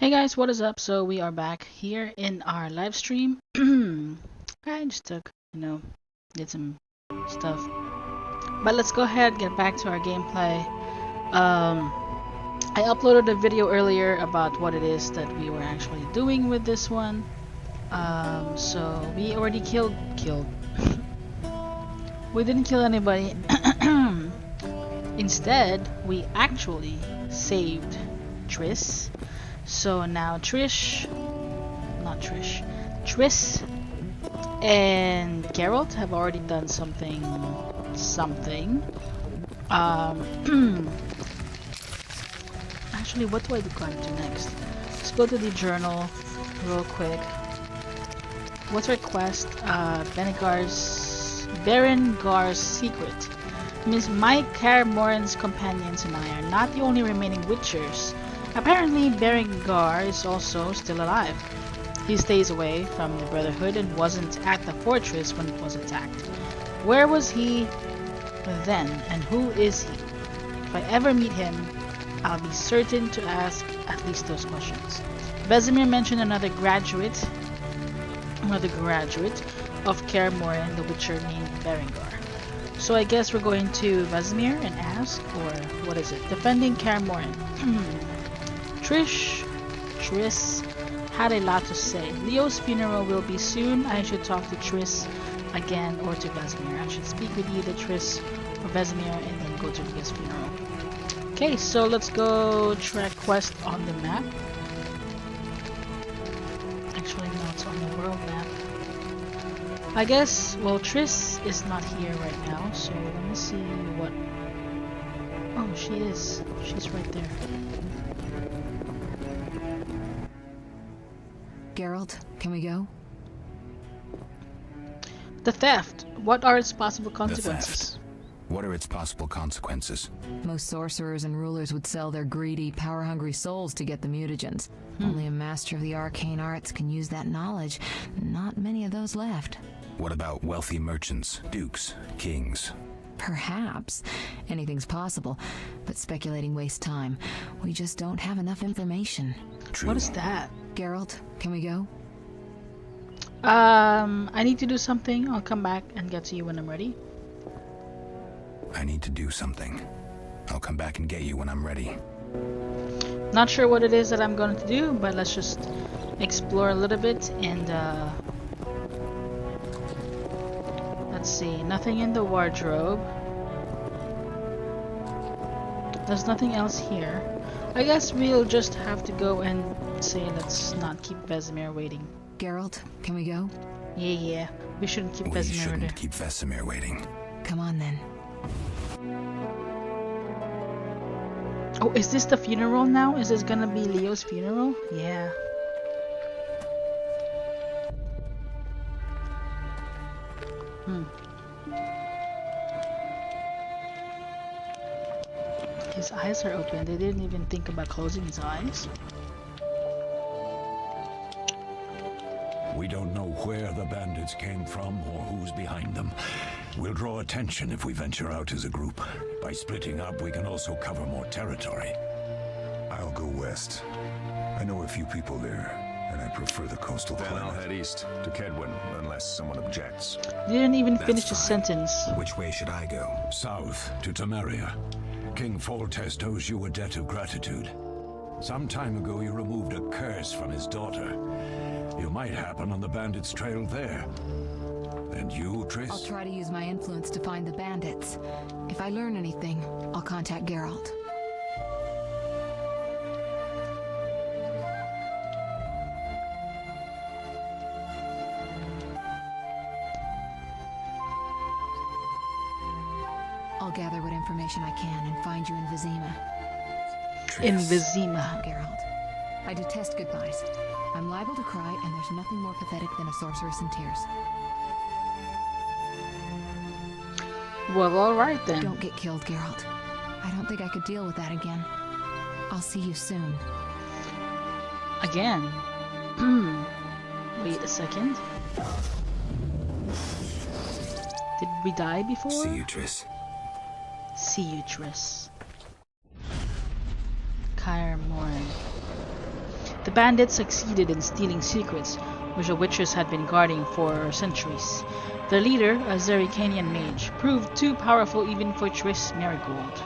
Hey guys, what is up? So we are back here in our live stream. I just did some stuff. But let's go ahead and get back to our gameplay. I uploaded a video earlier about what it is that we were actually doing with this one. So we already killed. We didn't kill anybody. Instead, we actually saved Triss. So now Triss and Geralt have already done something. Actually, what do I gotta do next? Let's go to the journal real quick. What's our quest? Berengar's secret. Miss Mike Kaer Morhen's companions and I are not the only remaining Witchers. Apparently, Berengar is also still alive. He stays away from the Brotherhood and wasn't at the fortress when it was attacked. Where was he then, and who is he? If I ever meet him, I'll be certain to ask at least those questions. Vesemir mentioned another graduate of Kaer Morhen, the Witcher named Berengar. So I guess we're going to Vesemir and ask, or what is it? Defending Kaer Morhen. Triss had a lot to say. Leo's funeral will be soon. I should talk to Triss again or to Vesemir. I should speak with either Triss or Vesemir and then go to Leo's funeral. Okay, so let's go track quest on the map. Actually, no, it's on the world map. I guess, well, Triss is not here right now, so let me see what... Oh, she is. She's right there. Geralt, can we go? The theft. What are its possible consequences? What are its possible consequences? Most sorcerers and rulers would sell their greedy, power-hungry souls to get the mutagens. Only a master of the arcane arts can use that knowledge. Not many of those left. What about wealthy merchants, dukes, kings? Perhaps. Anything's possible, but speculating wastes time. We just don't have enough information. True. What is that? Geralt, can we go? I need to do something. I'll come back and get to you when I'm ready. I need to do something. I'll come back and get you when I'm ready. Not sure what it is that I'm going to do, but let's just explore a little bit and let's see. Nothing in the wardrobe. There's nothing else here. I guess we'll just have to go and say let's not keep Vesemir waiting. Geralt, can we go? Yeah. We shouldn't keep We Vesemir shouldn't waiting. keep Vesemir waiting. Come on then. Oh, is this the funeral now? Is this gonna be Leo's funeral? Yeah. His eyes are open. They didn't even think about closing his eyes. We don't know where the bandits came from or who's behind them. We'll draw attention if we venture out as a group. By splitting up, we can also cover more territory. I'll go west. I know a few people there, and I prefer the coastal Then I'll climate. head east to Kedwin, unless someone objects. Didn't even That's finish the fine. sentence. Which way should I go? South to Temeria. King Foltest owes you a debt of gratitude. Some time ago, you removed a curse from his daughter. You might happen on the bandits' trail there. And you, Triss? I'll try to use my influence to find the bandits. If I learn anything, I'll contact Geralt. I'll gather what information I can and find you in Vizima. In Triss. Vizima. Geralt, I detest goodbyes. I'm liable to cry, and there's nothing more pathetic than a sorceress in tears. Well, alright then. Don't get killed, Geralt. I don't think I could deal with that again. I'll see you soon. Again. Wait a second. Did we die before? See you, Triss. See you, Triss. Kaer Morhen. The bandits succeeded in stealing secrets which the Witchers had been guarding for centuries. Their leader, a Zerrikanian mage, proved too powerful even for Triss Merigold.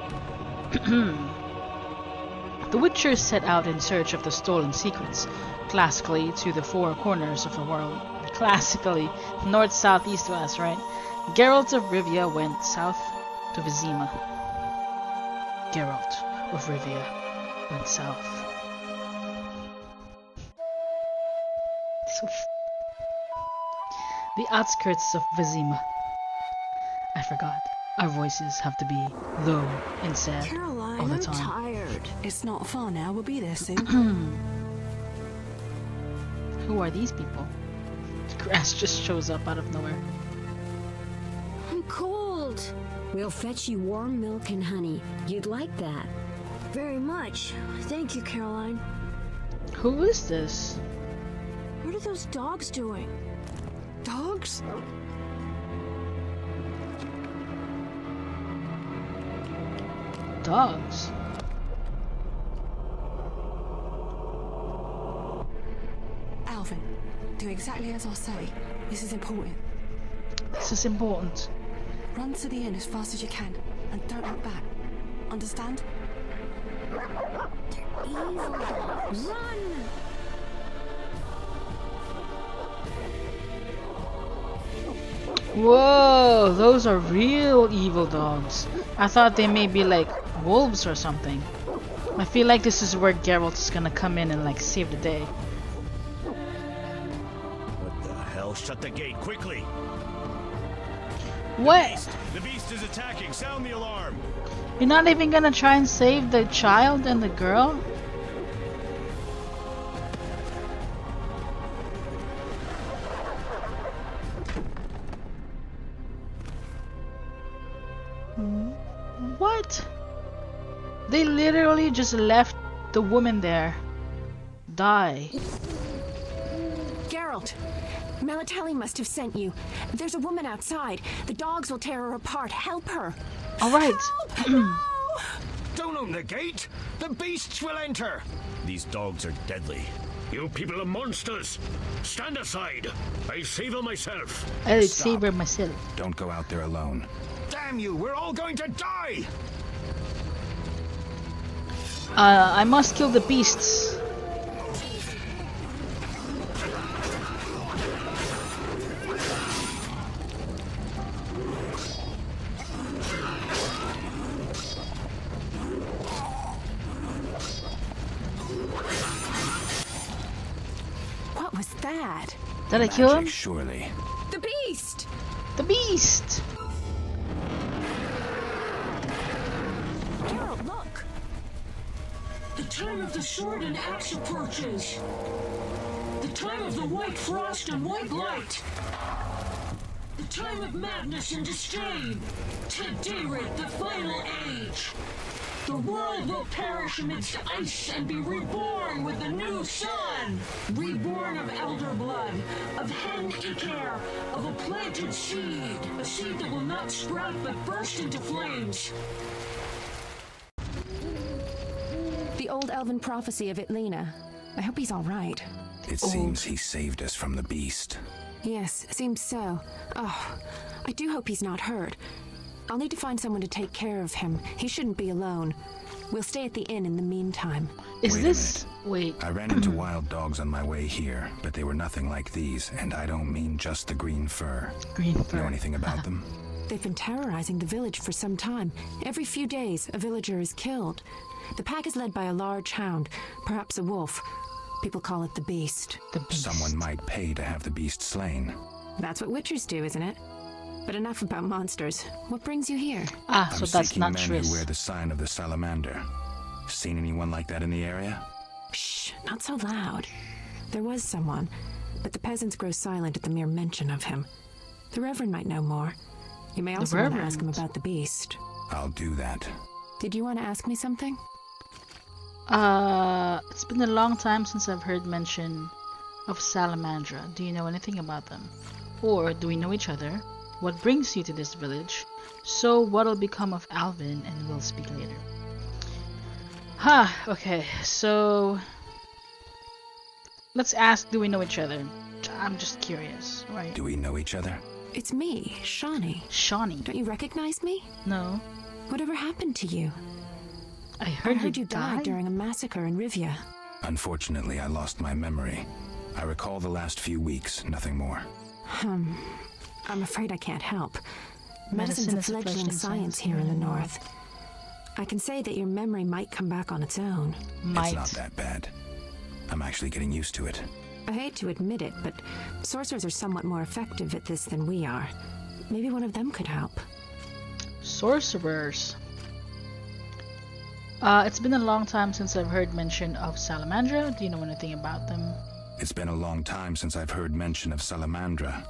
The Witchers set out in search of the stolen secrets, classically to the four corners of the world. Classically, north, south, east, west, right? Geralt of Rivia went south to Vizima. Geralt of Rivia went south. The outskirts of Vizima. I forgot. Our voices have to be low and sad Caroline, all the I'm time. tired. It's not far now. We'll be there soon. Who are these people? Grass just shows up out of nowhere. I'm cold. We'll fetch you warm milk and honey. You'd like that. Very much. Thank you, Caroline. Who is this? What are those dogs doing? Dogs? Dogs. Alvin, do exactly as I say. This is important. This is important. Run to the inn as fast as you can, and don't look back. Understand? Evil dogs. Run! Whoa, those are real evil dogs. I thought they may be like wolves or something. I feel like this is where Geralt is gonna come in and like save the day. What the hell? Shut the gate quickly! What? The beast is attacking! Sound the alarm! You're not even gonna try and save the child and the girl? What? They literally just left the woman there. Die. Geralt, Melatelli must have sent you. There's a woman outside. The dogs will tear her apart. Help her. Alright. Don't open the gate! The beasts will enter! These dogs are deadly. You people are monsters! Stand aside! I'll save her myself! I'll save her myself. Don't go out there alone. Damn you, we're all going to die! I must kill the beasts. What was that? Did I kill him? Magic, surely. The beast! The beast! Geralt, look! The time of the sword and axe approaches. The time of the white frost and white light. The time of madness and disdain. Tediret, the final age. The world will perish amidst ice and be reborn with the new sun. Reborn of elder blood, of hen Icair, of a planted seed. A seed that will not sprout but burst into flames. The old elven prophecy of Itlena. I hope he's all right. It seems he saved us from the beast. Yes, seems so. Oh, I do hope he's not hurt. I'll need to find someone to take care of him. He shouldn't be alone. We'll stay at the inn in the meantime. Is Wait this... a minute. Wait. I ran into wild dogs on my way here, but they were nothing like these, and I don't mean just the green fur. Green fur. Know anything about them? They've been terrorizing the village for some time. Every few days, a villager is killed. The pack is led by a large hound, perhaps a wolf. People call it the Beast. The beast. Someone might pay to have the beast slain. That's what witchers do, isn't it? But enough about monsters. What brings you here? Ah, I'm so that's seeking not men who wear Triss. the sign of the salamander. Seen anyone like that in the area? Shh, not so loud. There was someone, but the peasants grow silent at the mere mention of him. The Reverend might know more. You may also want to ask him about the beast. I'll do that. Did you want to ask me something? It's been a long time since I've heard mention of Salamandra. Do you know anything about them? Or do we know each other? What brings you to this village? So what'll become of Alvin, and we'll speak later. Okay, so Let's ask, do we know each other? I'm just curious, right? Do we know each other? It's me, Shawnee. Shawnee? Don't you recognize me? No. Whatever happened to you? I heard you died during a massacre in Rivia. Unfortunately, I lost my memory. I recall the last few weeks, nothing more. I'm afraid I can't help. Medicine's a fledgling science here in the north. I can say that your memory might come back on its own. It's not that bad. I'm actually getting used to it. I hate to admit it, but sorcerers are somewhat more effective at this than we are. Maybe one of them could help. Sorcerers. It's been a long time since I've heard mention of Salamandra. Do you know anything about them? It's been a long time since I've heard mention of Salamandra.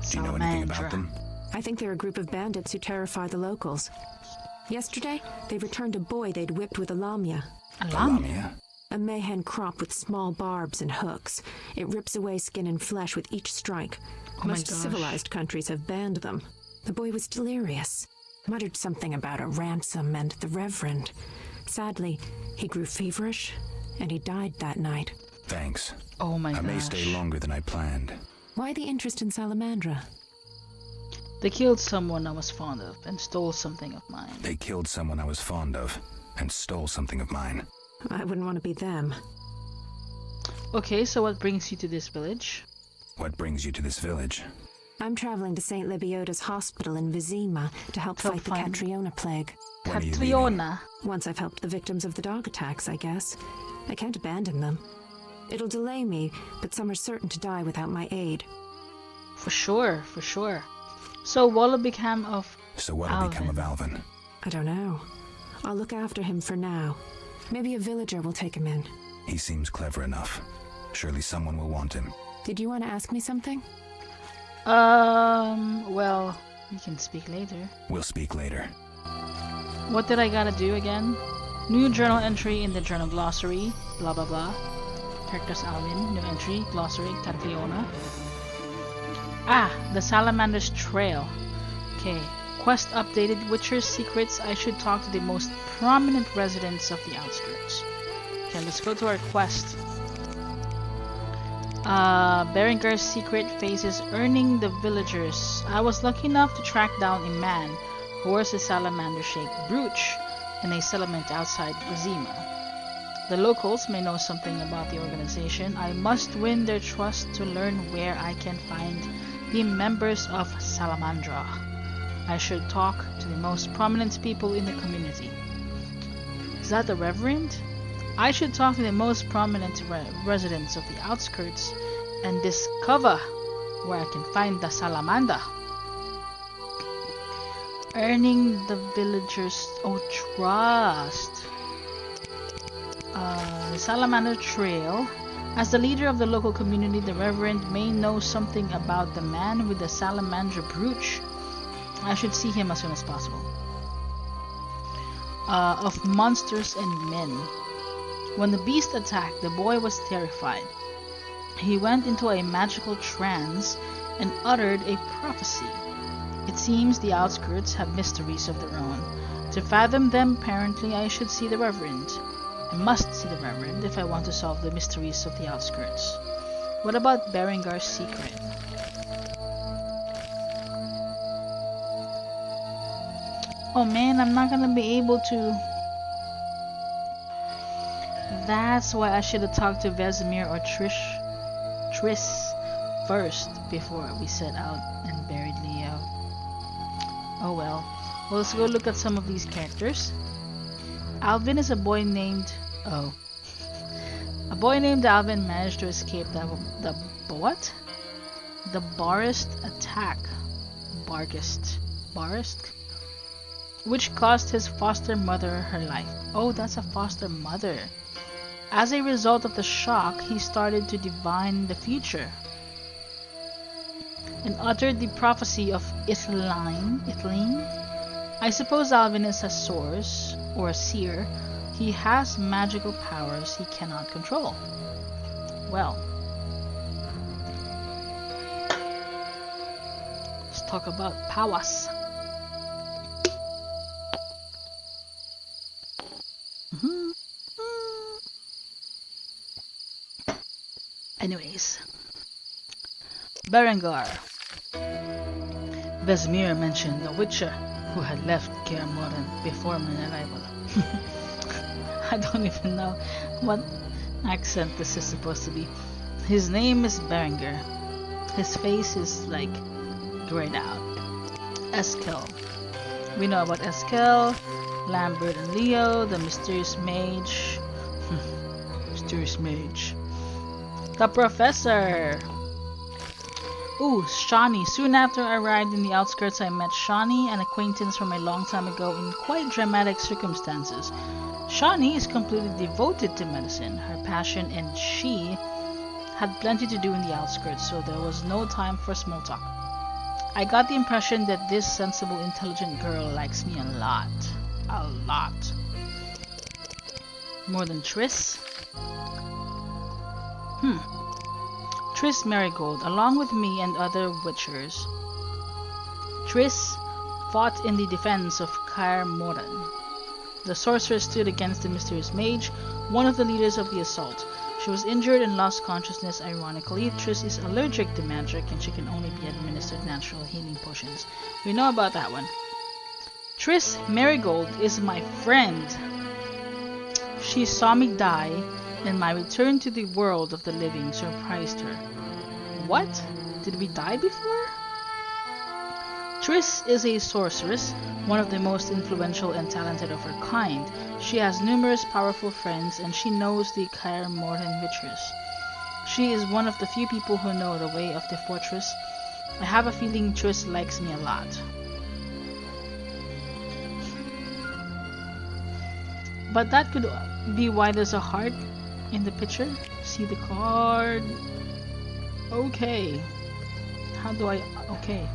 Do you know anything about them? I think they're a group of bandits who terrify the locals. Yesterday, they returned a boy they'd whipped with a lamia. A lamia? A mayhen crop with small barbs and hooks. It rips away skin and flesh with each strike. Most civilized countries have banned them. The boy was delirious. Muttered something about a ransom and the Reverend. Sadly, he grew feverish, and he died that night. Thanks. Oh my gosh. I may stay longer than I planned. Why the interest in Salamandra? They killed someone I was fond of and stole something of mine. They killed someone I was fond of and stole something of mine. I wouldn't want to be them. Okay, so what brings you to this village? What brings you to this village? I'm traveling to St. Lebioda's hospital in Vizima to help fight the Catriona plague. Catriona? Once I've helped the victims of the dog attacks, I guess. I can't abandon them. It'll delay me, but some are certain to die without my aid. For sure, for sure. So what'll become of Alvin? I don't know. I'll look after him for now. Maybe a villager will take him in. He seems clever enough. Surely someone will want him. Did you want to ask me something? Well, we can speak later. We'll speak later. What did I gotta do again? New journal entry in the journal glossary, blah blah blah. Characters Alvin, new entry, glossary, Catriona. Ah, the Salamander's Trail. Okay, quest updated, Witcher's secrets. I should talk to the most prominent residents of the outskirts. Okay, let's go to our quest. Berengar's secret faces earning the villagers. I was lucky enough to track down a man who wears a salamander-shaped brooch in a settlement outside Vizima. The locals may know something about the organization. I must win their trust to learn where I can find the members of Salamandra. I should talk to the most prominent people in the community. Is that the Reverend? I should talk to the most prominent residents of the outskirts and discover where I can find the Salamander. Earning the villagers' trust. The Salamander Trail. As the leader of the local community, the Reverend may know something about the man with the salamander brooch. I should see him as soon as possible. Of monsters and men. When the beast attacked, the boy was terrified. He went into a magical trance and uttered a prophecy. It seems the outskirts have mysteries of their own. To fathom them, apparently, I should see the Reverend. I must see the Reverend if I want to solve the mysteries of the outskirts. What about Berengar's secret? Oh man, I'm not gonna be able to... That's why I should have talked to Vesemir or Triss first before we set out and buried Leo. Oh well. Well, let's go look at some of these characters. Alvin is a boy named... A boy named Alvin managed to escape the what? The Barist attack. Barist? Which cost his foster mother her life. Oh, that's a foster mother. As a result of the shock, he started to divine the future and uttered the prophecy of Ithline. I suppose Alvin is a source or a seer. He has magical powers he cannot control. Well, let's talk about powers. Anyways. Berengar. Vesemir mentioned the Witcher who had left Kaer Morhen before my arrival. I don't even know what accent this is supposed to be. His name is Berengar. His face is like grayed out. Eskel. We know about Eskel, Lambert and Leo, the mysterious mage. Mysterious mage. The professor. Ooh, Shani. Soon after I arrived in the outskirts, I met Shani, an acquaintance from a long time ago in quite dramatic circumstances. Shani is completely devoted to medicine. Her passion and she had plenty to do in the outskirts, so there was no time for small talk. I got the impression that this sensible, intelligent girl likes me a lot. A lot. More than Triss? Triss Merigold, along with me and other Witchers. Triss fought in the defense of Kaer Morhen. The sorceress stood against the mysterious mage, one of the leaders of the assault. She was injured and lost consciousness. Ironically, Triss is allergic to magic and she can only be administered natural healing potions. We know about that one. Triss Merigold is my friend. She saw me die, and my return to the world of the living surprised her. What? Did we die before? Triss is a sorceress, one of the most influential and talented of her kind. She has numerous powerful friends, and she knows the Kaer Morhen Witchers. She is one of the few people who know the way of the fortress. I have a feeling Triss likes me a lot. But that could be why there's a heart in the picture. See the card. Okay. How do I... Okay.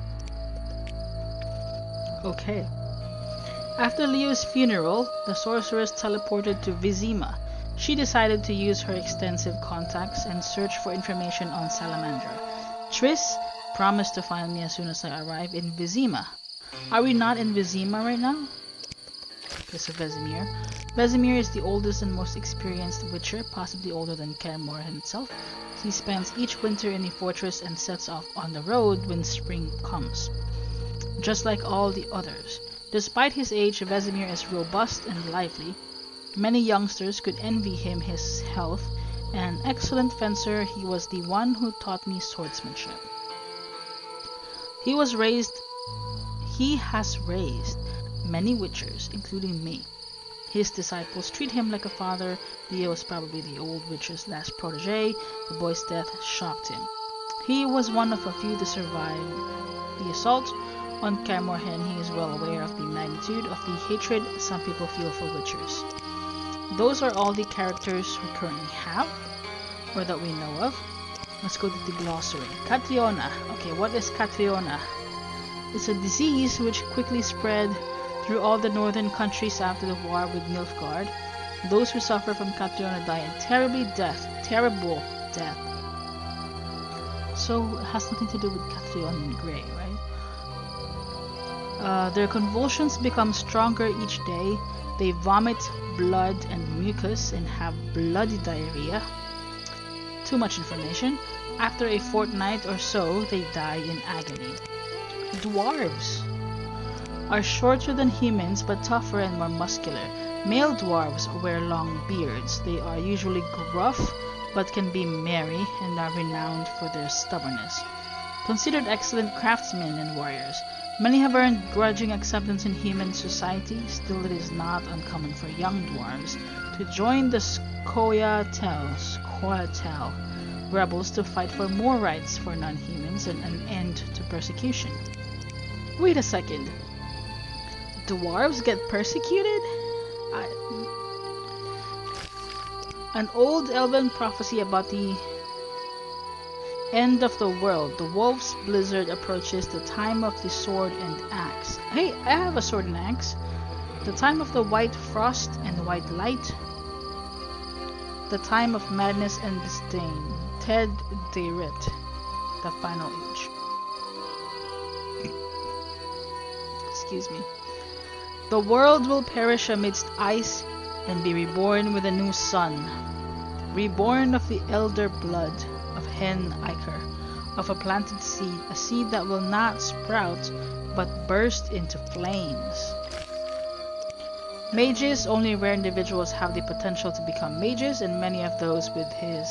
Okay. After Leo's funeral, the sorceress teleported to Vizima. She decided to use her extensive contacts and search for information on Salamandra. Triss promised to find me as soon as I arrive in Vizima. Are we not in Vizima right now? This is Vesemir. Vesemir is the oldest and most experienced Witcher, possibly older than Kaer Morhen itself. He spends each winter in the fortress and sets off on the road when spring comes. Just like all the others. Despite his age, Vesemir is robust and lively. Many youngsters could envy him his health. An excellent fencer, he was the one who taught me swordsmanship. He has raised many Witchers, including me. His disciples treat him like a father. Leo is probably the old Witcher's last protege. The boy's death shocked him. He was one of a few to survive the assault on Kaer Morhen. He is well aware of the magnitude of the hatred some people feel for Witchers. Those are all the characters we currently have, or that we know of. Let's go to the glossary. Catriona. Okay, what is Catriona? It's a disease which quickly spread through all the northern countries after the war with Nilfgaard. Those who suffer from Catriona die a terrible death. So it has nothing to do with Catriona Grey, right? Their convulsions become stronger each day. They vomit blood and mucus and have bloody diarrhea. Too much information. After a fortnight or so, they die in agony. Dwarves are shorter than humans but tougher and more muscular. Male dwarves wear long beards. They are usually gruff but can be merry and are renowned for their stubbornness. Considered excellent craftsmen and warriors, many have earned grudging acceptance in human society. Still, it is not uncommon for young dwarves to join the Scoia'tael rebels to fight for more rights for non-humans and an end to persecution. Wait a second. Dwarves get persecuted? An old elven prophecy about the end of the world. The wolf's blizzard approaches, the time of the sword and axe. Hey, I have a sword and axe. The time of the white frost and white light. The time of madness and disdain. Ted Dayrit. The final age. Excuse me. The world will perish amidst ice and be reborn with a new sun, reborn of the elder blood of hen ichor of a planted seed, a seed that will not sprout but burst into flames. Mages, only rare individuals have the potential to become mages, and many of those with his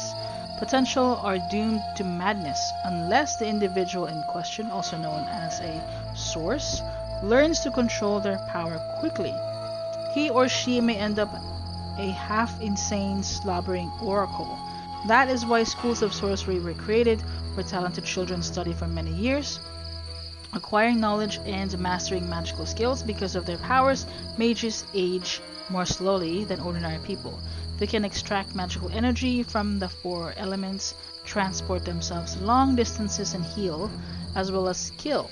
potential are doomed to madness unless the individual in question, also known as a source, learns to control their power quickly. He or she may end up a half-insane, slobbering oracle. That is why schools of sorcery were created, where talented children study for many years, acquiring knowledge and mastering magical skills. Because of their powers, mages age more slowly than ordinary people. They can extract magical energy from the 4 elements, transport themselves long distances, and heal, as well as kill,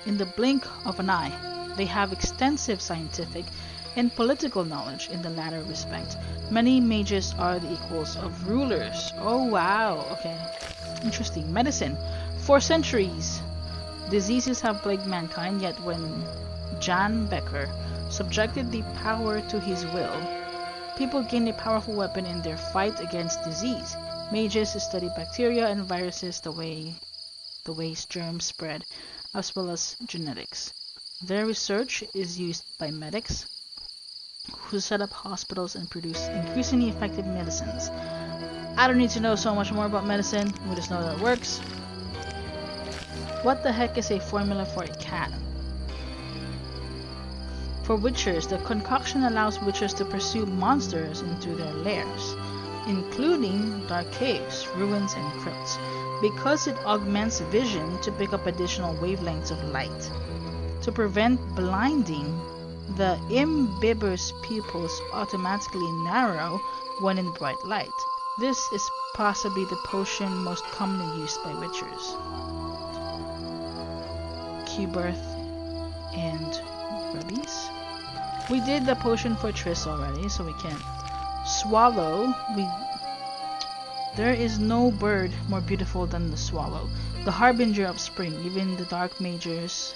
in the blink of an eye. They have extensive scientific and political knowledge in the latter respect. Many mages are the equals of rulers. Oh wow, okay. Interesting. Medicine. For centuries, diseases have plagued mankind, yet when Jan Becker subjected the power to his will, people gained a powerful weapon in their fight against disease. Mages study bacteria and viruses, the ways germs spread, as well as genetics. Their research is used by medics who set up hospitals and produce increasingly effective medicines. I don't need to know so much more about medicine, we just know that it works. What the heck is a formula for a cat? For witchers, the concoction allows witchers to pursue monsters into their lairs, including dark caves, ruins, and crypts, because it augments vision to pick up additional wavelengths of light. To prevent blinding, the imbibber's pupils automatically narrow when in bright light. This is possibly the potion most commonly used by witchers. Q-Birth and Release. We did the potion for Triss already, so we can't. Swallow. There is no bird more beautiful than the swallow, the harbinger of spring. Even the dark mages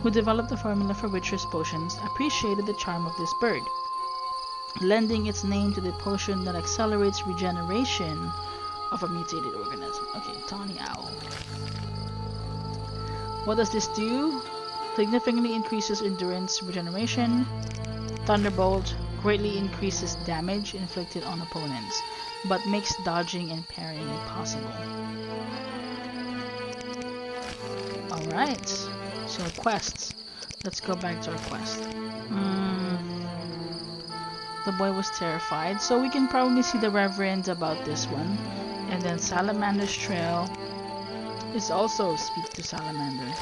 who developed the formula for witchers' potions appreciated the charm of this bird, lending its name to the potion that accelerates regeneration of a mutated organism. Okay, Tawny Owl. What does this do? Significantly increases endurance regeneration. Thunderbolt greatly increases damage inflicted on opponents, but makes dodging and parrying impossible. Alright, so quests. Let's go back to our quest. The boy was terrified, so we can probably see the Reverend about this one. And then Salamander's Trail is also speak to Salamander.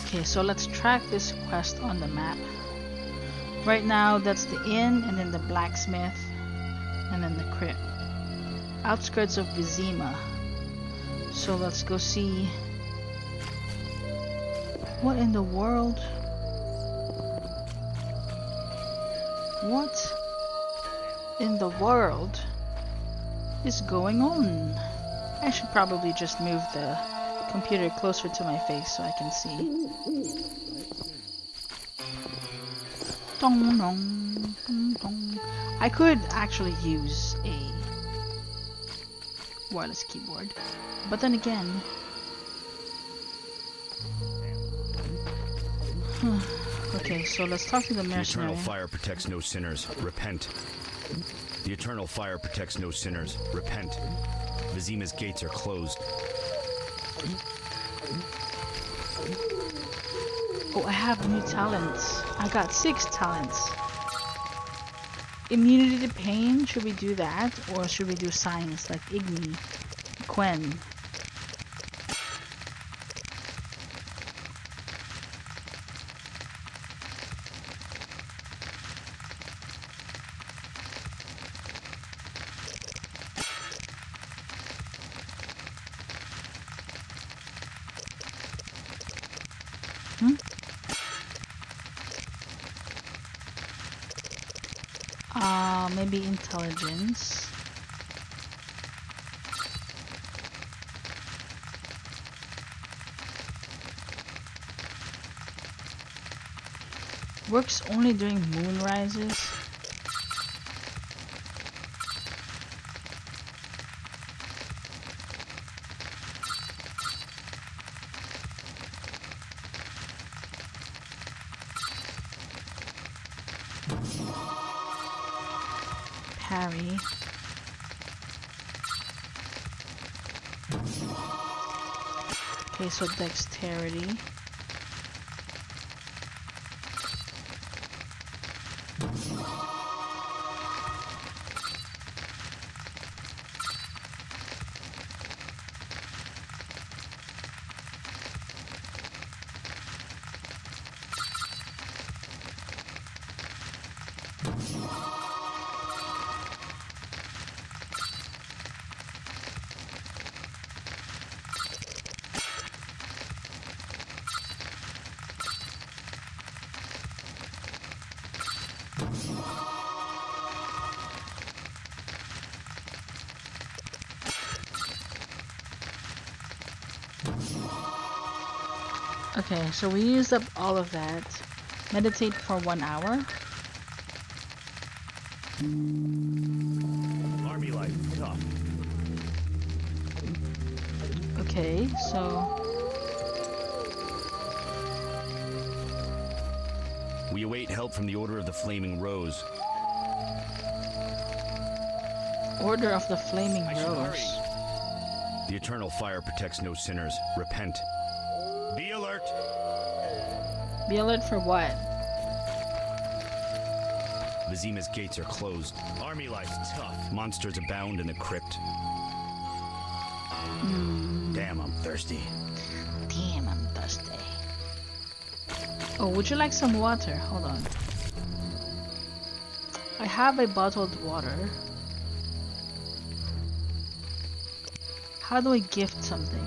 Okay, so let's track this quest on the map. Right now, that's the inn, and then the blacksmith, and then the crypt. Outskirts of Vizima. So let's go see what in the world. What in the world is going on? I should probably just move the computer closer to my face so I can see. Dong, dong, dong, dong. I could actually use a wireless keyboard, but then again, okay, so let's talk to the mercenary. The eternal fire protects no sinners. Repent. The eternal fire protects no sinners. Repent. Vizima's gates are closed. Oh, I have new talents. I got 6 talents. Immunity to pain, should we do that? Or should we do science like Igni, Quen? Maybe intelligence. Works only during moon rises. Parry. Okay, so dexterity. Okay, so we used up all of that. Meditate for 1 hour. Army life, tough. Okay, so We await help from the Order of the Flaming Rose. Order of the Flaming I should Rose. hurry. The eternal fire protects no sinners. Repent. Be alert. Be alert for what? Vizima's gates are closed. Army life's tough. Monsters abound in the crypt. Damn, I'm thirsty. Damn, I'm thirsty. Oh, would you like some water? Hold on. I have a bottled water. How do I gift something?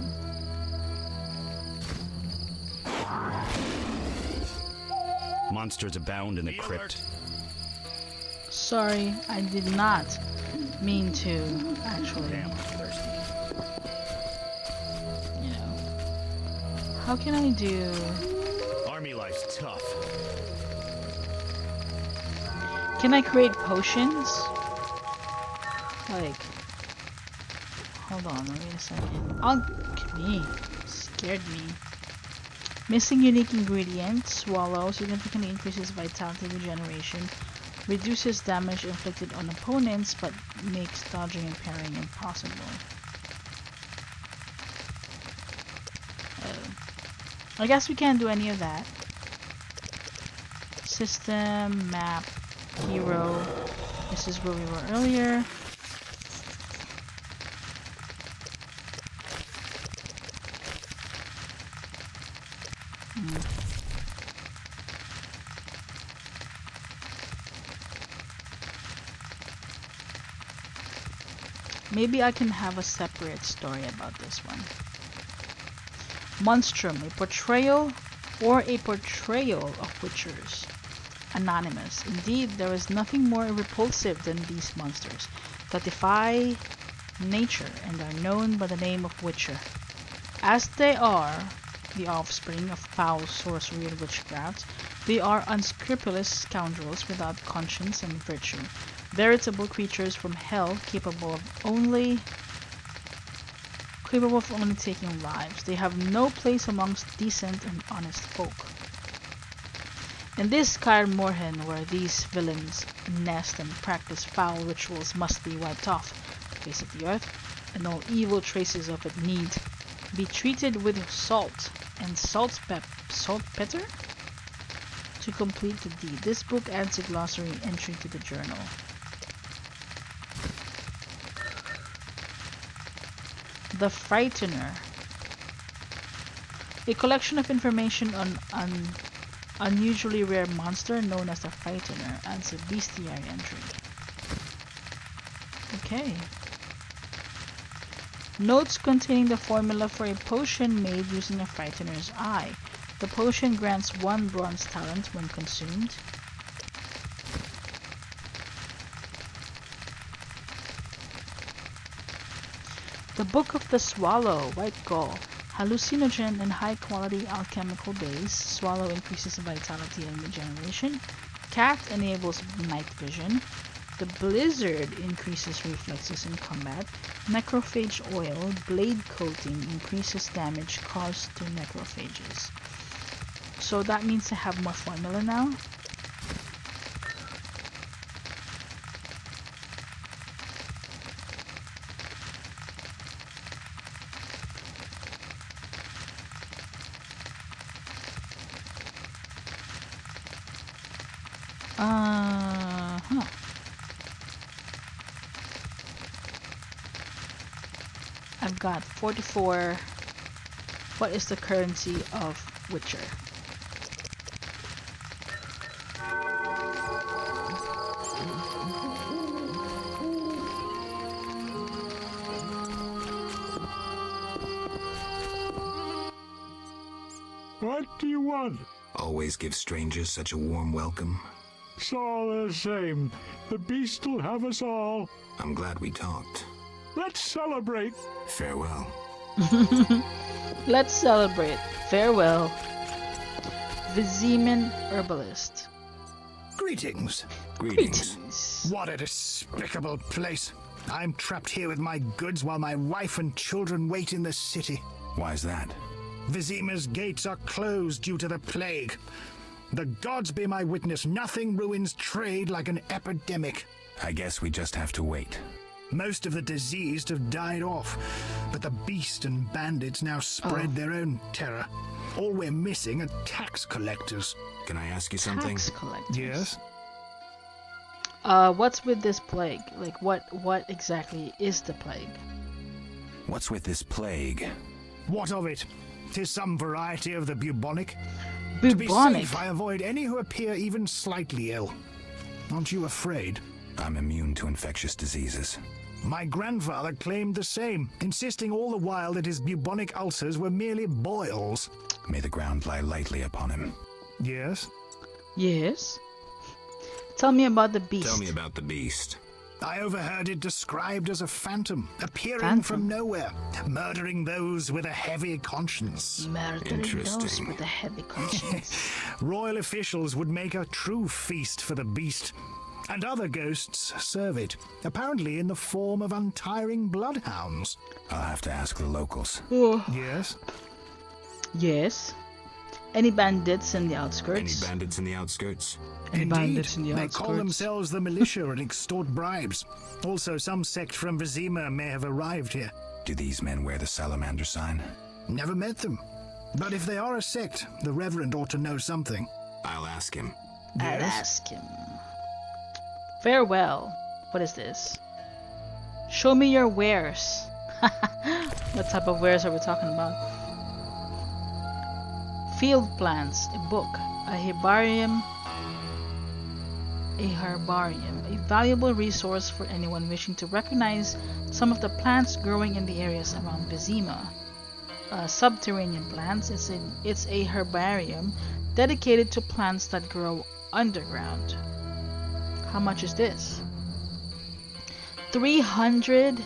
Monsters abound in the crypt. Sorry, I did not mean to, actually. Damn, I'm thirsty. You know. How can I do... Army life's tough. Can I create potions? Like... Hold on, wait a second. Oh, me. Scared me. Missing unique ingredient. Swallow significantly increases vitality regeneration. Reduces damage inflicted on opponents, but makes dodging and parrying impossible. I guess we can't do any of that. System, map, hero. This is where we were earlier. Maybe I can have a separate story about this one. Monstrum, a portrayal or a portrayal of witchers. Anonymous. Indeed, there is nothing more repulsive than these monsters that defy nature and are known by the name of witcher. As they are the offspring of foul sorcery and witchcraft, they are unscrupulous scoundrels without conscience and virtue. Veritable creatures from hell capable of only taking lives. They have no place amongst decent and honest folk. In this Kaer Morhen, where these villains nest and practice foul rituals, must be wiped off the face of the earth, and all evil traces of it need be treated with salt and saltpeter to complete the deed. This book adds a glossary entry to the journal. The Frightener. A collection of information on an unusually rare monster known as the Frightener adds a bestiary entry. Okay. Notes containing the formula for a potion made using a Frightener's eye. The potion grants 1 bronze talent when consumed. The Book of the Swallow, White Gull, Hallucinogen and high-quality alchemical base. Swallow increases vitality and regeneration. Cat enables night vision. The Blizzard increases reflexes in combat. Necrophage oil, blade coating, increases damage caused to necrophages. So that means I have more formula now. I've got 44. What is the currency of Witcher? What do you want? Always give strangers such a warm welcome. It's all the same. The beast will have us all. I'm glad we talked. Let's celebrate. Farewell. Let's celebrate. Farewell. Viziman Herbalist. Greetings. Greetings. What a despicable place. I'm trapped here with my goods while my wife and children wait in the city. Why's that? Vizima's gates are closed due to the plague. The gods be my witness, nothing ruins trade like an epidemic. I guess we just have to wait. Most of the diseased have died off, but the beast and bandits now spread their own terror. All we're missing are tax collectors. Can I ask you something? Tax collectors. Yes? What's with this plague? Like, what exactly is the plague? What's with this plague? What of it? 'Tis some variety of the bubonic. Bubonic? To be safe, I avoid any who appear even slightly ill. Aren't you afraid? I'm immune to infectious diseases. My grandfather claimed the same, insisting all the while that his bubonic ulcers were merely boils. May the ground lie lightly upon him. Yes? Yes? Tell me about the beast. Tell me about the beast. I overheard it described as a phantom, appearing from nowhere, murdering those with a heavy conscience. Murdering those with a heavy conscience. Royal officials would make a true feast for the beast, and other ghosts serve it, apparently in the form of untiring bloodhounds. I'll have to ask the locals. Oh. Yes? Yes. Any bandits in the outskirts? Any bandits in the outskirts? Any Indeed. bandits in the They outskirts? call themselves the militia and extort bribes. Also, some sect from Vizima may have arrived here. Do these men wear the salamander sign? Never met them. But if they are a sect, the Reverend ought to know something. I'll ask him. I'll ask him. Farewell. What is this? Show me your wares. What type of wares are we talking about? Field plants, a book, a herbarium, a valuable resource for anyone wishing to recognize some of the plants growing in the areas around Vizima. Subterranean plants, it's a herbarium dedicated to plants that grow underground. How much is this? 300?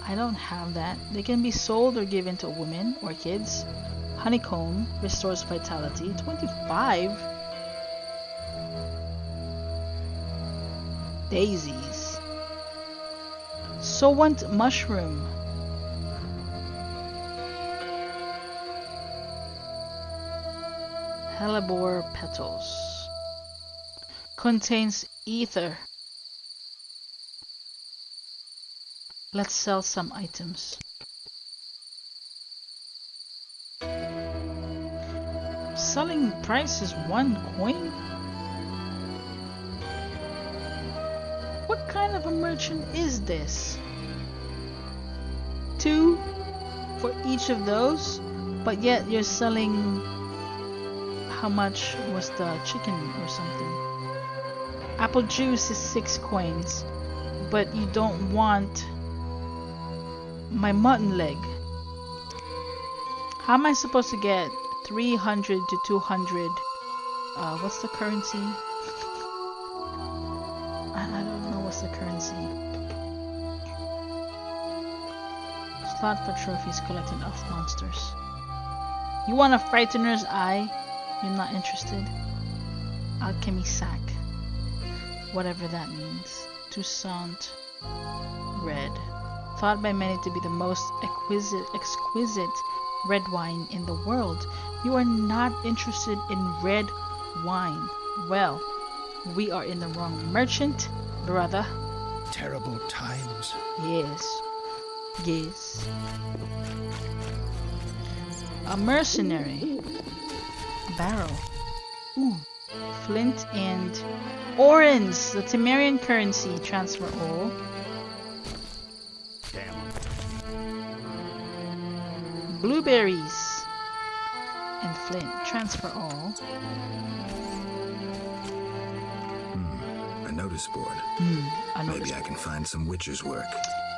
I don't have that. They can be sold or given to women or kids. Honeycomb restores vitality. 25? Daisies. Sowant mushroom. Hellebore petals. Contains ether. Let's sell some items. Selling price is 1 coin? What kind of a merchant is this? 2 for each of those, but yet you're selling... How much was the chicken or something? Apple juice is 6 coins, but you don't want my mutton leg. How am I supposed to get 300 to 200? What's the currency? I don't know what's the currency. Slot for trophies collected off monsters. You want a Frightener's Eye? You're not interested? Alchemy Sack. Whatever that means. Toussaint Red. Thought by many to be the most exquisite red wine in the world. You are not interested in red wine. Well, we are in the wrong merchant, brother. Terrible times. Yes. Yes. A mercenary. Barrel. Ooh. Flint and Orens, the Temerian currency. Transfer all. Blueberries and flint. Transfer all. A notice board. Maybe I can find some witcher's work.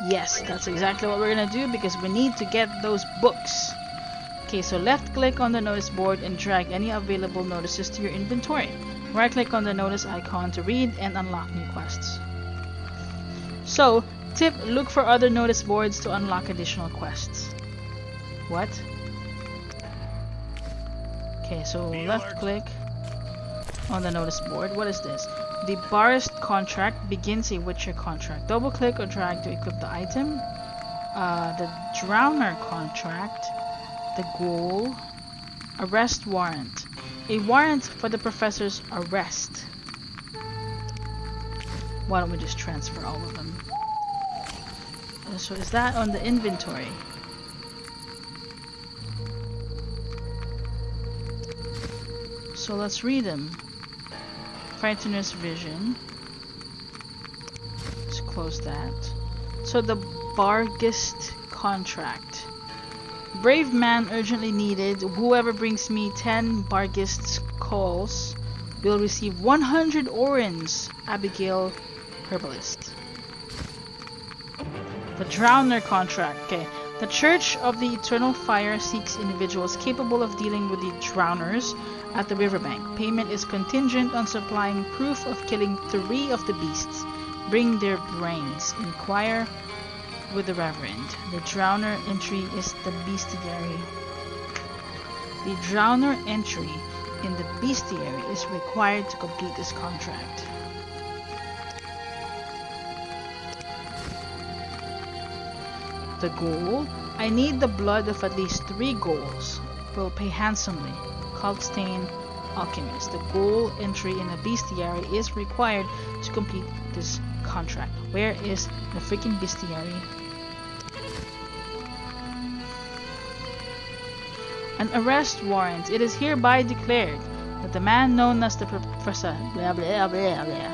Yes, that's exactly what we're gonna do because we need to get those books. Okay, so left click on the notice board and drag any available notices to your inventory. Right click on the notice icon to read and unlock new quests. So, tip, look for other notice boards to unlock additional quests. What? Okay, so left click on the notice board. What is this? The Barist contract begins a Witcher contract. Double click or drag to equip the item. The Drowner contract. The goal. Arrest warrant. A warrant for the professor's arrest. Why don't we just transfer all of them? So is that on the inventory? So let's read them. Frightener's Vision. Let's close that. So the Bargist contract. Brave man urgently needed. Whoever brings me 10 Bargist's calls will receive 100 Orens. Abigail, Herbalist. The Drowner contract. Okay. The Church of the Eternal Fire seeks individuals capable of dealing with the drowners at the riverbank. Payment is contingent on supplying proof of killing 3 of the beasts. Bring their brains. Inquire with the Reverend. The Drowner entry is the bestiary. The Drowner entry in the bestiary is required to complete this contract. The goal? I need the blood of at least 3 ghouls. Will pay handsomely. Cultstain Alchemist. The goal entry in the bestiary is required to complete this contract. Where is the freaking bestiary? An arrest warrant. It is hereby declared that the man known as the Professor blah blah blah blah.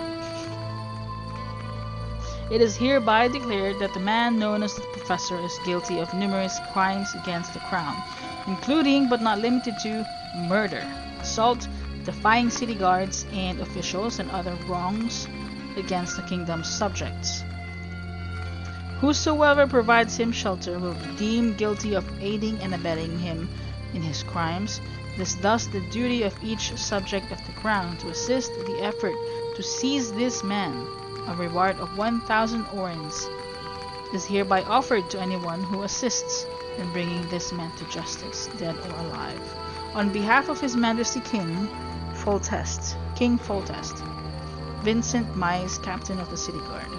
It is hereby declared that the man known as the Professor is guilty of numerous crimes against the crown, including but not limited to murder, assault, defying city guards and officials, and other wrongs against the kingdom's subjects. Whosoever provides him shelter will be deemed guilty of aiding and abetting him in his crimes. It is thus the duty of each subject of the crown to assist the effort to seize this man. A reward of 1,000 Orens is hereby offered to anyone who assists in bringing this man to justice, dead or alive. On behalf of His Majesty King Foltest, Vincent Mize, Captain of the City Guard.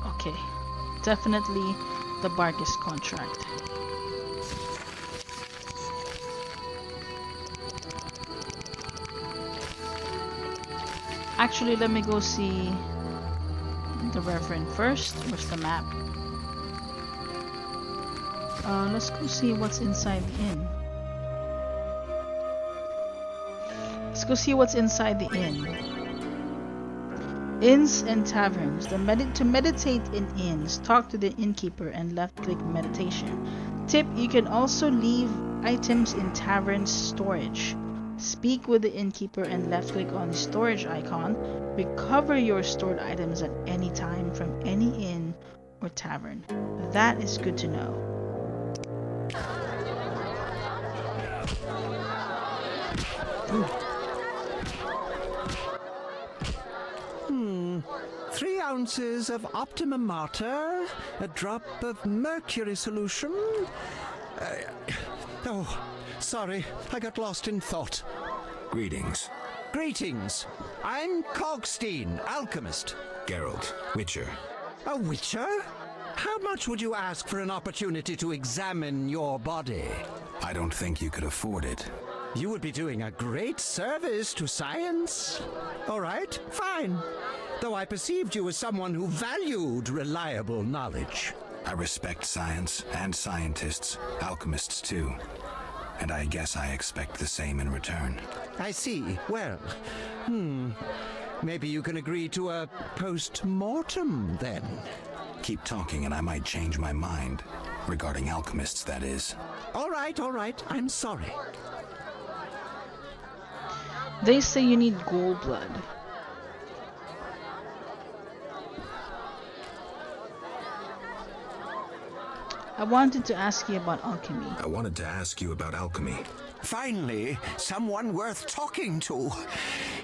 Okay, definitely the Bargist contract. Actually, let me go see the Reverend first. Where's the map? Let's go see what's inside the inn. Let's go see what's inside the inn. Inns and taverns. To meditate in inns, talk to the innkeeper and left-click meditation. Tip: you can also leave items in taverns storage. Speak with the innkeeper and left-click on the storage icon. Recover your stored items at any time from any inn or tavern. That is good to know. ounces of Optimum Mater, a drop of mercury solution. Oh, sorry, I got lost in thought. Greetings. Greetings. I'm Cogstein, alchemist. Geralt, Witcher. A witcher? How much would you ask for an opportunity to examine your body? I don't think you could afford it. You would be doing a great service to science. All right, fine. Though I perceived you as someone who valued reliable knowledge. I respect science and scientists, alchemists too. And I guess I expect the same in return. I see. Well, maybe you can agree to a post-mortem then. Keep talking and I might change my mind. Regarding alchemists, that is. All right. I'm sorry. They say you need gold blood. I wanted to ask you about alchemy. I wanted to ask you about alchemy. Finally, someone worth talking to.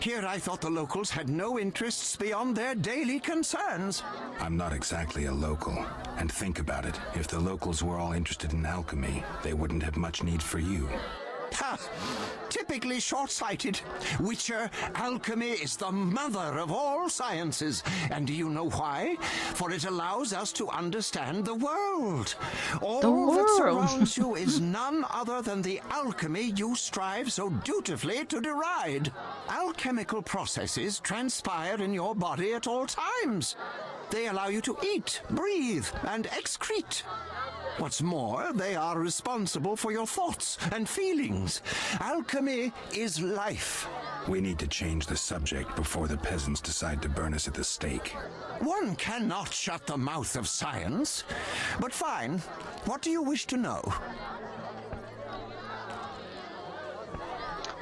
Here I thought the locals had no interests beyond their daily concerns. I'm not exactly a local. And think about it, if the locals were all interested in alchemy, they wouldn't have much need for you. Ha! Typically short-sighted. Witcher, alchemy is the mother of all sciences. And do you know why? For it allows us to understand the world. All that surrounds you is none other than the alchemy you strive so dutifully to deride. Alchemical processes transpire in your body at all times. They allow you to eat, breathe, and excrete. What's more, they are responsible for your thoughts and feelings. Alchemy is life. We need to change the subject before the peasants decide to burn us at the stake. One cannot shut the mouth of science. But fine. What do you wish to know?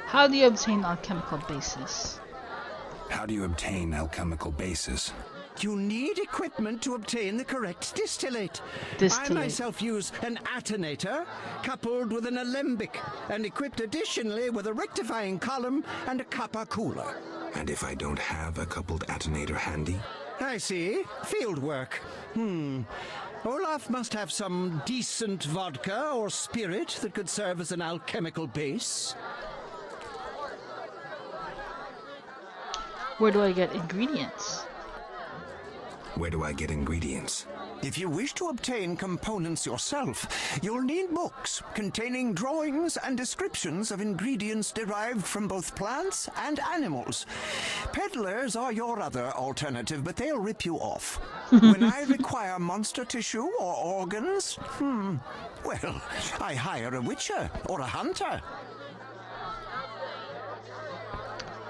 How do you obtain alchemical bases? How do you obtain alchemical bases? You need equipment to obtain the correct distillate. I myself use an attenator coupled with an alembic and equipped additionally with a rectifying column and a copper cooler. And if I don't have a coupled attenator handy? I see. Field work. Olaf must have some decent vodka or spirit that could serve as an alchemical base. Where do I get ingredients? Where do I get ingredients? If you wish to obtain components yourself, you'll need books containing drawings and descriptions of ingredients derived from both plants and animals. Peddlers are your other alternative, but they'll rip you off. When I require monster tissue or organs, well, I hire a witcher or a hunter.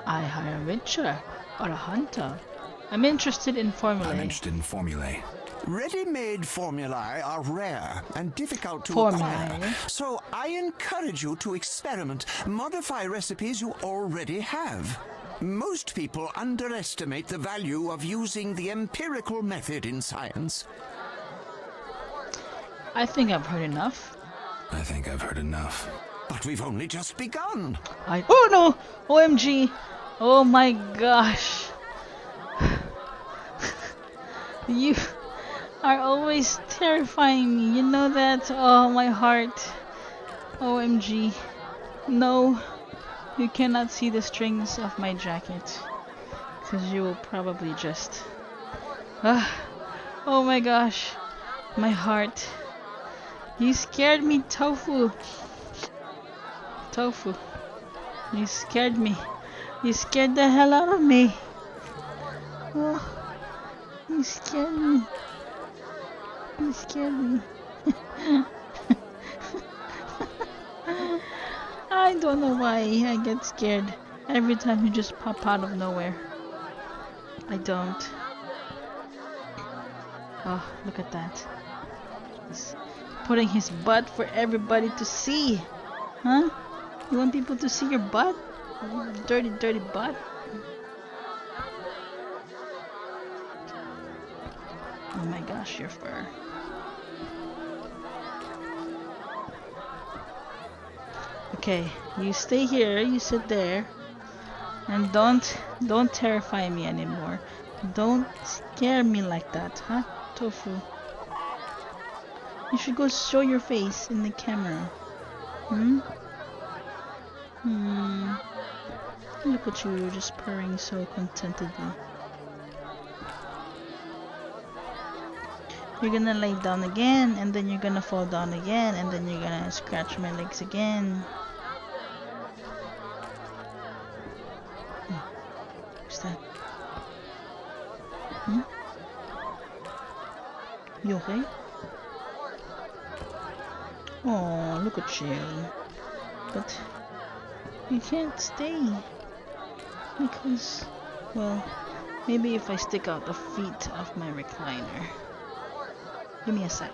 I hire a witcher or a hunter. I'm interested in formulae. I'm interested in formulae. Ready-made formulae are rare and difficult to acquire, so I encourage you to experiment, modify recipes you already have. Most people underestimate the value of using the empirical method in science. I think I've heard enough. I think I've heard enough. But we've only just begun. Oh no! OMG! Oh my gosh! You are always terrifying me, you know that? Oh, my heart. OMG. No, you cannot see the strings of my jacket. Because you will probably just... oh my gosh. My heart. You scared me, Tofu. Tofu. You scared me. You scared the hell out of me. Oh. You scared me. You scared me. I don't know why I get scared every time you just pop out of nowhere. I don't. Oh, look at that. He's putting his butt for everybody to see. Huh? You want people to see your butt? Dirty, dirty butt? Oh my gosh, your fur. Okay, you stay here, you sit there, and don't terrify me anymore. Don't scare me like that, huh, Tofu? You should go show your face in the camera. Look at you, just purring so contentedly. You're gonna lay down again, and then you're gonna fall down again, and then you're gonna scratch my legs again. What's that? You okay? Oh, look at you. But you can't stay. Because, well, maybe if I stick out the feet of my recliner. Give me a sec.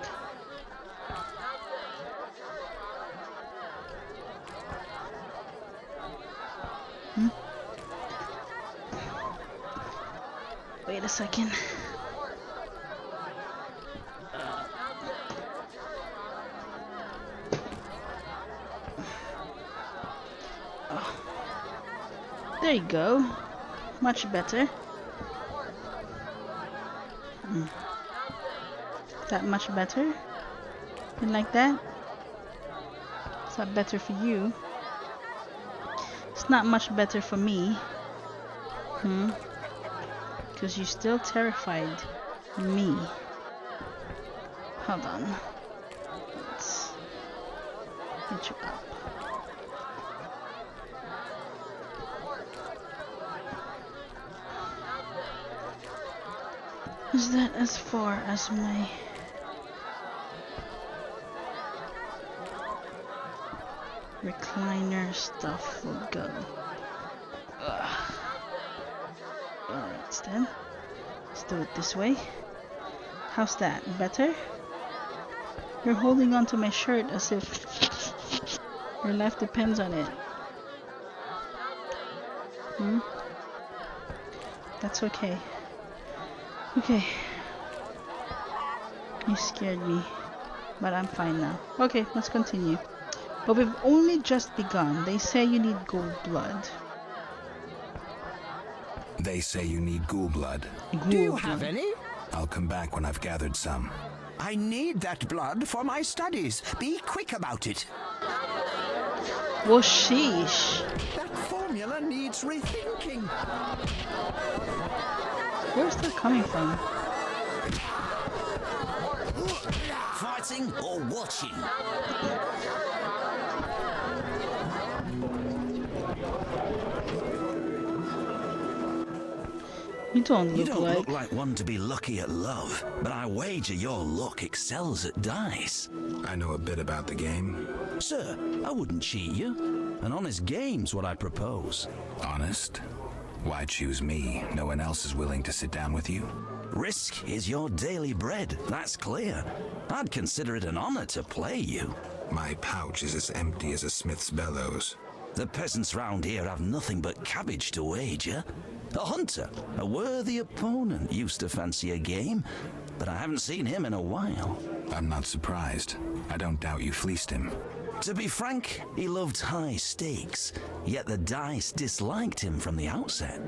Wait a second. There you go. Much better. Is that much better? You like that? Is that better for you? It's not much better for me. Because you still terrified me. Hold on. Let's get you up. Is that as far as my recliner stuff will go? Alright then. Let's do it this way. How's that? Better? You're holding onto my shirt as if your life depends on it. That's okay. Okay. You scared me. But I'm fine now. Okay, let's continue. But we've only just begun. They say you need ghoul blood. They say you need ghoul blood. Do you have any? I'll come back when I've gathered some. I need that blood for my studies. Be quick about it. Well, sheesh. That formula needs rethinking. Where's that coming from? Fighting or watching? You don't look like one to be lucky at love, but I wager your luck excels at dice. I know a bit about the game. Sir, I wouldn't cheat you. An honest game's what I propose. Honest? Why choose me? No one else is willing to sit down with you? Risk is your daily bread, that's clear. I'd consider it an honor to play you. My pouch is as empty as a smith's bellows. The peasants round here have nothing but cabbage to wager. A hunter, a worthy opponent, used to fancy a game, but I haven't seen him in a while. I'm not surprised. I don't doubt you fleeced him. To be frank, he loved high stakes, yet the dice disliked him from the outset.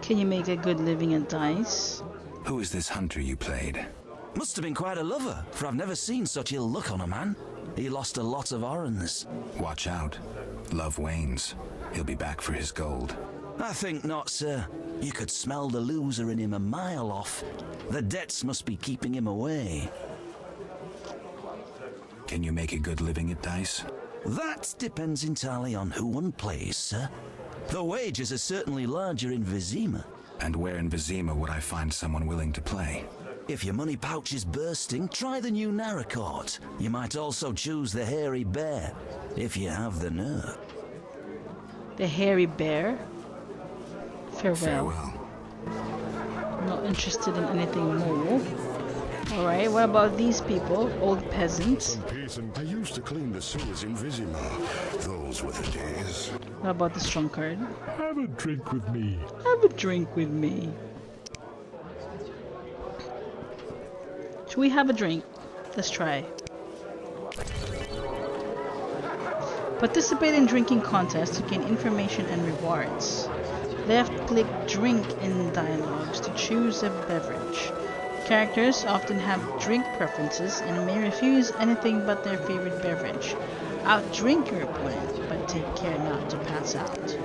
Can you make a good living at dice? Who is this hunter you played? Must have been quite a lover, for I've never seen such ill luck on a man. He lost a lot of orans. Watch out. Love wanes. He'll be back for his gold. I think not, sir. You could smell the loser in him a mile off. The debts must be keeping him away. Can you make a good living at dice? That depends entirely on who one plays, sir. The wages are certainly larger in Vizima. And where in Vizima would I find someone willing to play? If your money pouch is bursting, try the new Narracourt. You might also choose the Hairy Bear, if you have the nerve. The Hairy Bear? Farewell. Farewell. Not interested in anything more. Alright, what about these people? Old peasants. I used to clean the sewers in Vizima. Those were the days. What about this drunkard? Have a drink with me. Have a drink with me. Should we have a drink? Let's try. Participate in drinking contests to gain information and rewards. Left-click drink in dialogues to choose a beverage. Characters often have drink preferences and may refuse anything but their favorite beverage. Outdrink your opponent, but take care not to pass out.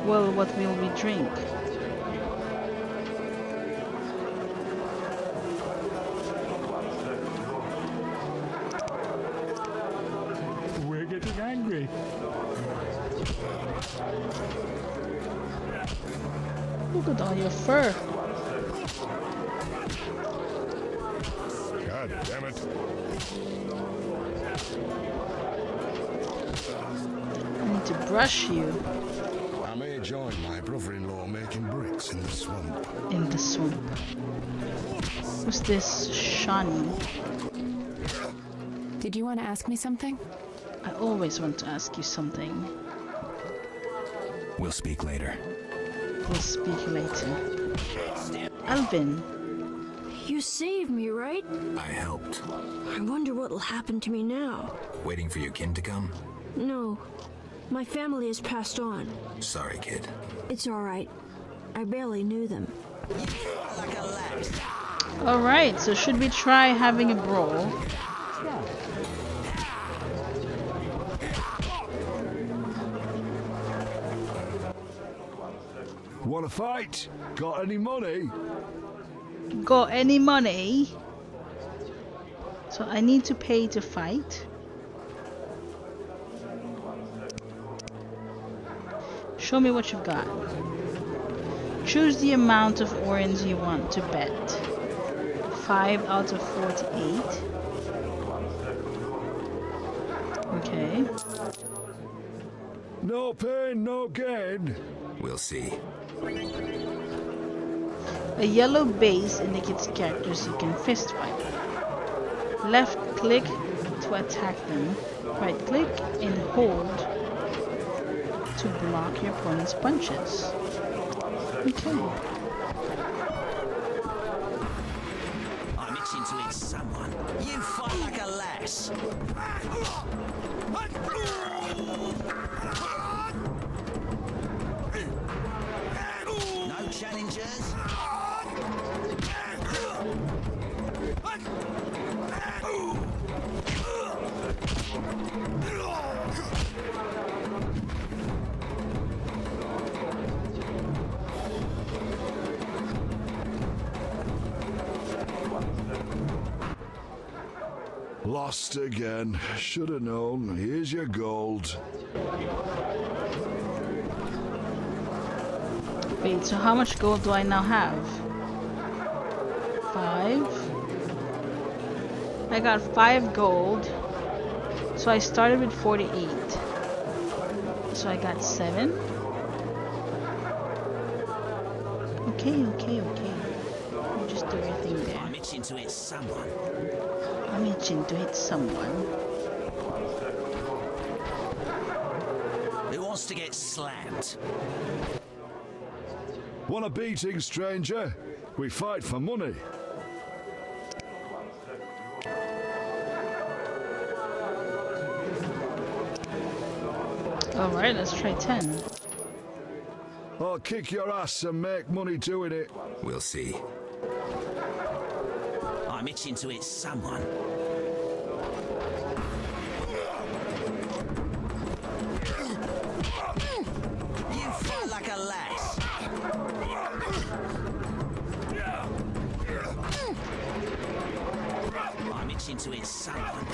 Well, what will we drink? We're getting angry. Look at all your fur. God damn it. I need to brush you. I may join my brother-in-law making bricks in the swamp. In the swamp. Who's this Shani? Did you want to ask me something? I always want to ask you something. We'll speak later. We'll speak later. Alvin. You saved me, right? I helped. I wonder what'll happen to me now. Waiting for your kin to come? No. My family has passed on. Sorry, kid. It's all right. I barely knew them. Alright, so should we try having a brawl? Want to fight? Got any money? Got any money? So I need to pay to fight? Show me what you've got. Choose the amount of orens you want to bet. 5 out of 48. Okay. No pain, no gain. We'll see. A yellow base indicates characters you can fist fight. Left click to attack them. Right click and hold to block your opponent's punches. Okay. I'm itching to hit someone. You fight like a lass. No challengers? Lost again. Should have known. Here's your gold. Wait, so how much gold do I now have? 5. I got 5 gold. So I started with 48. So I got 7. Okay. You just do your thing there. I'm itching to hit someone. I'm itching to hit someone. Who wants to get slapped? Want a beating, stranger? We fight for money. Alright, let's try 10. I'll kick your ass and make money doing it. We'll see. I'm itching to hit someone. You fight like a lass. I'm itching to hit someone.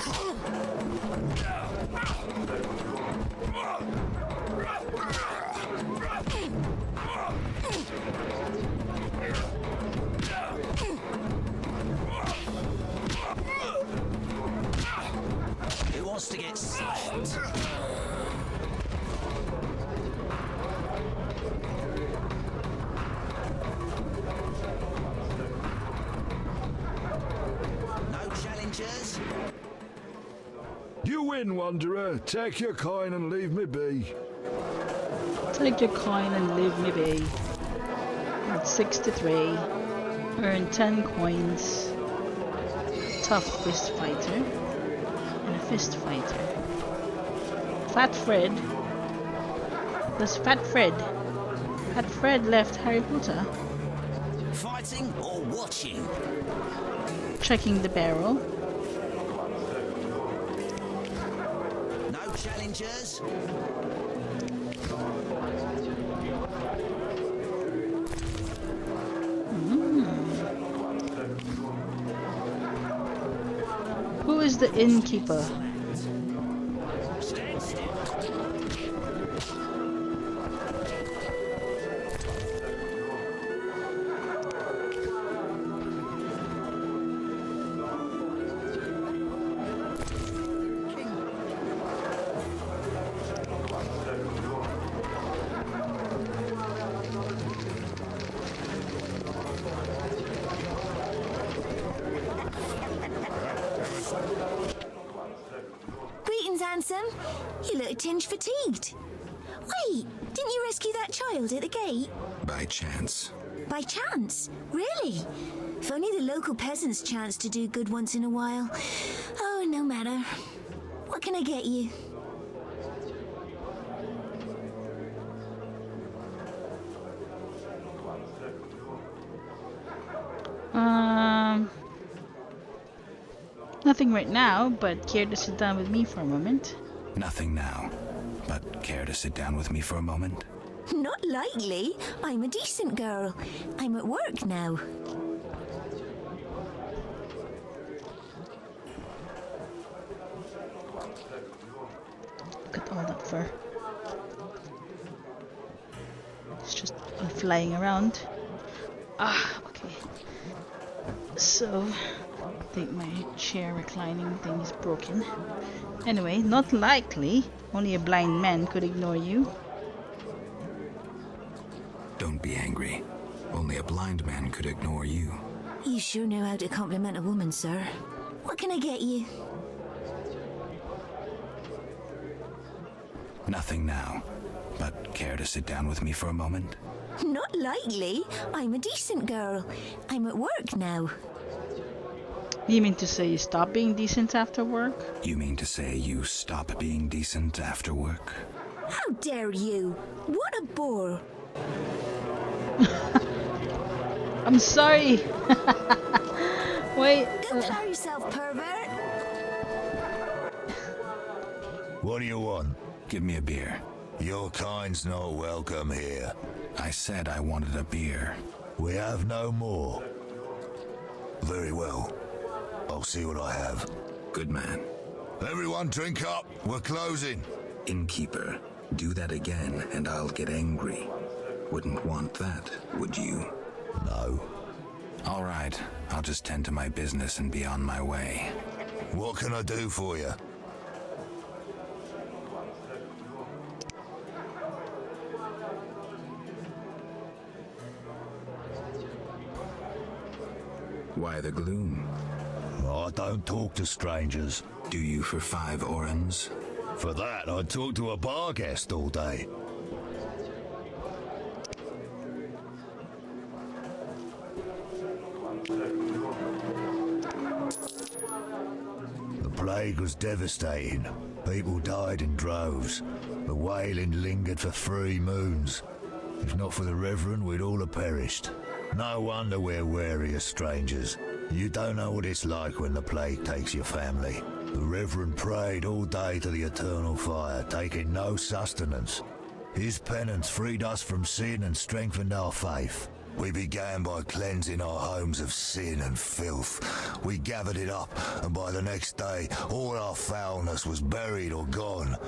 Who wants to get slapped? No challengers? You win, Wanderer. Take your coin and leave me be. Take your coin and leave me be. At 63. Earn 10 coins. Tough fist fighter. And a fist fighter. Fat Fred. Does Fat Fred? Fat Fred left Harry Potter. Fighting or watching? Checking the barrel. No challengers? Who is the innkeeper? Greetings, handsome. You look a tinge fatigued. Wait, didn't you rescue that child at the gate? By chance. By chance? Really? If only the local peasants chanced to do good once in a while. Oh, no matter. What can I get you? Nothing right now, but care to sit down with me for a moment? Nothing now, but care to sit down with me for a moment? Not likely. I'm a decent girl. I'm at work now. Look at all that fur. It's just all flying around. Ah, okay. So, I think my chair reclining thing is broken. Anyway, not likely. Only a blind man could ignore you. Don't be angry. Only a blind man could ignore you. You sure know how to compliment a woman, sir. What can I get you? Nothing now, but care to sit down with me for a moment? Not likely. I'm a decent girl. I'm at work now. You mean to say you stop being decent after work? You mean to say you stop being decent after work? How dare you? What a bore. I'm sorry. Wait. Go plow yourself, pervert. What do you want? Give me a beer. Your kind's not welcome here. I said I wanted a beer. We have no more. Very well. I'll see what I have. Good man. Everyone drink up. We're closing. Innkeeper, do that again and I'll get angry. Wouldn't want that, would you? No. All right. I'll just tend to my business and be on my way. What can I do for you? Why the gloom? I don't talk to strangers. Do you for 5 orens? For that, I'd talk to a bar guest all day. The plague was devastating. People died in droves. The wailing lingered for 3 moons. If not for the Reverend, we'd all have perished. No wonder we're wary of strangers. You don't know what it's like when the plague takes your family. The Reverend prayed all day to the eternal fire, taking no sustenance. His penance freed us from sin and strengthened our faith. We began by cleansing our homes of sin and filth. We gathered it up, and by the next day, all our foulness was buried or gone.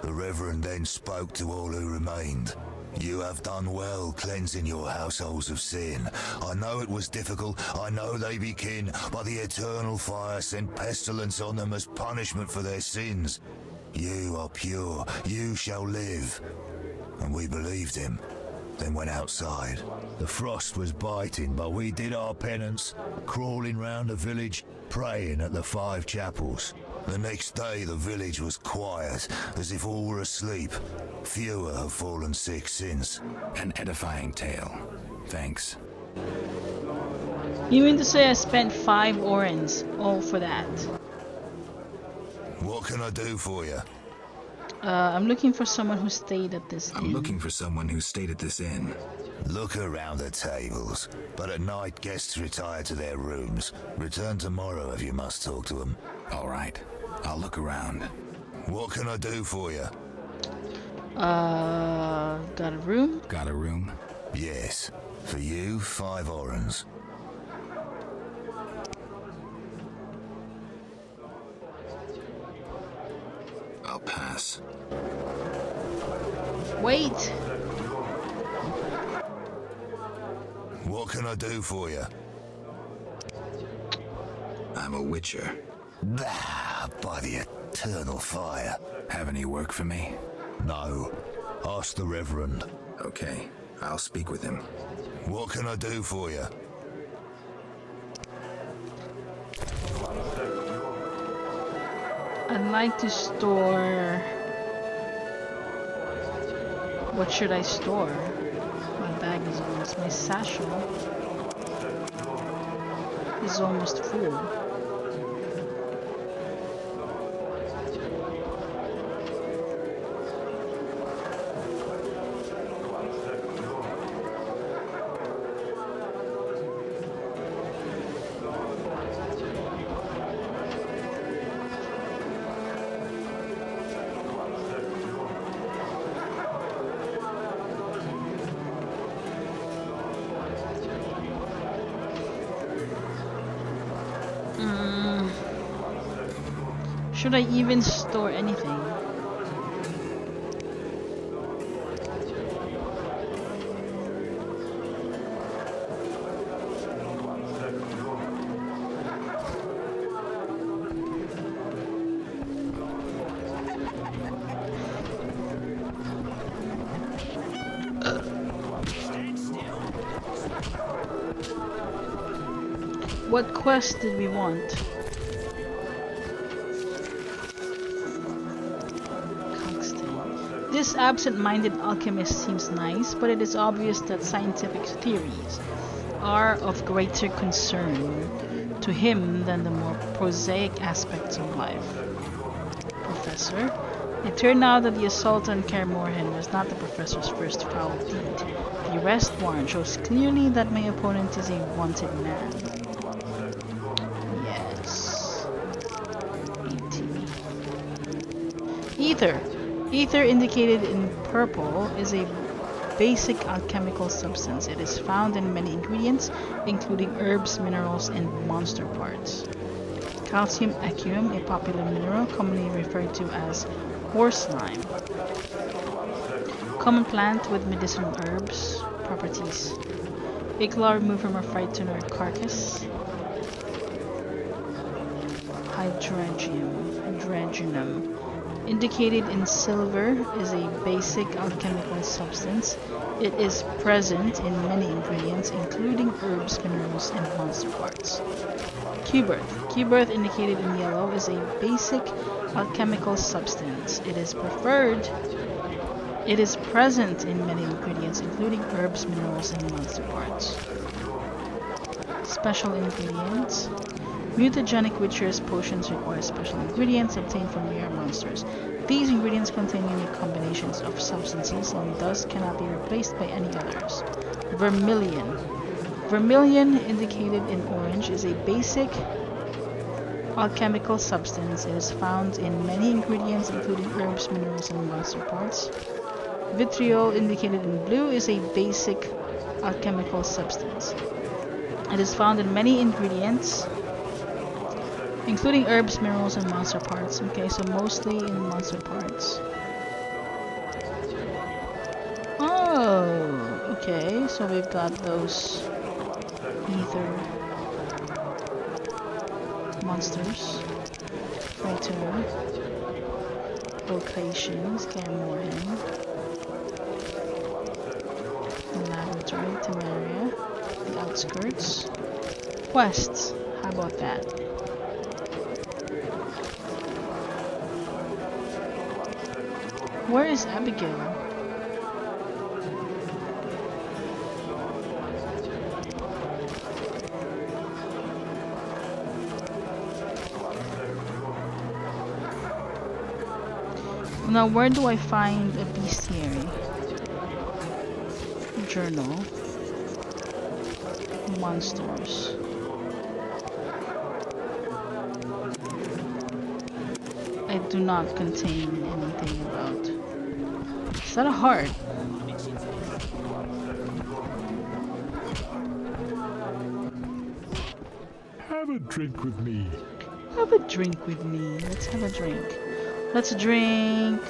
The Reverend then spoke to all who remained. You have done well cleansing your households of sin. I know it was difficult, I know they be kin, but the eternal fire sent pestilence on them as punishment for their sins. You are pure, you shall live. And we believed him, then went outside. The frost was biting, but we did our penance, crawling round the village, praying at the 5 chapels. The next day, the village was quiet, as if all were asleep. Fewer have fallen sick since. An edifying tale. Thanks. You mean to say I spent 5 orens all for that? What can I do for you? I'm looking for someone who stayed at this inn. I'm looking for someone who stayed at this inn. Look around the tables, but at night guests retire to their rooms. Return tomorrow if you must talk to them. All right, I'll look around. What can I do for you? Got a room? Got a room? Yes. For you, 5 orens. I'll pass. Wait! What can I do for you? I'm a witcher. Bah, by the eternal fire. Have any work for me? No. Ask the Reverend. Okay, I'll speak with him. What can I do for you? I'd like to store... What should I store? My bag is almost... My satchel is almost full. Should I even store anything? What quest did we want? This absent-minded alchemist seems nice, but it is obvious that scientific theories are of greater concern to him than the more prosaic aspects of life. Professor, it turned out that the assault on Kaer Morhen was not the professor's first foul deed. The arrest warrant shows clearly that my opponent is a wanted man. Yes. 18. Ether. Ether, indicated in purple, is a basic alchemical substance. It is found in many ingredients, including herbs, minerals, and monster parts. Calcium aqueum, a popular mineral commonly referred to as horse lime. Common plant with medicinal herbs properties. A claw removed from a frightened carcass. Hydrogenum. Indicated in silver, is a basic alchemical substance. It is present in many ingredients, including herbs, minerals, and monster parts. Q-Birth. Q-Birth, indicated in yellow, is a basic alchemical substance. It is present in many ingredients, including herbs, minerals, and monster parts. Special ingredients. Mutagenic Witcher's potions require special ingredients obtained from rare monsters. These ingredients contain unique combinations of substances and thus cannot be replaced by any others. Vermilion. Vermilion, indicated in orange, is a basic alchemical substance. It is found in many ingredients, including herbs, minerals, and monster parts. Vitriol, indicated in blue, is a basic alchemical substance. It is found in many ingredients, including herbs, minerals, and monster parts. Okay, so mostly in monster parts. Oh, okay, so we've got those ether monsters. Frighter, locations, Kaer Morhen, the laboratory, Temeria, the outskirts. Quests, how about that? Where is Abigail? Now, where do I find a bestiary? Journal. Monsters. I do not contain anything about. Is that a heart? Have a drink with me. Have a drink with me. Let's have a drink. Let's drink.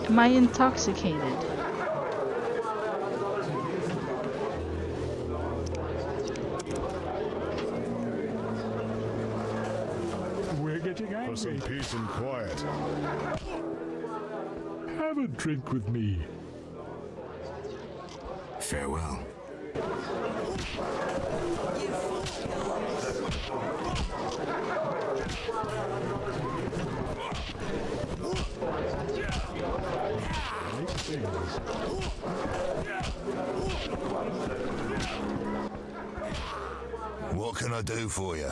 Am I intoxicated? We're getting angry. For some peace and quiet. Have a drink with me. Farewell. What can I do for you?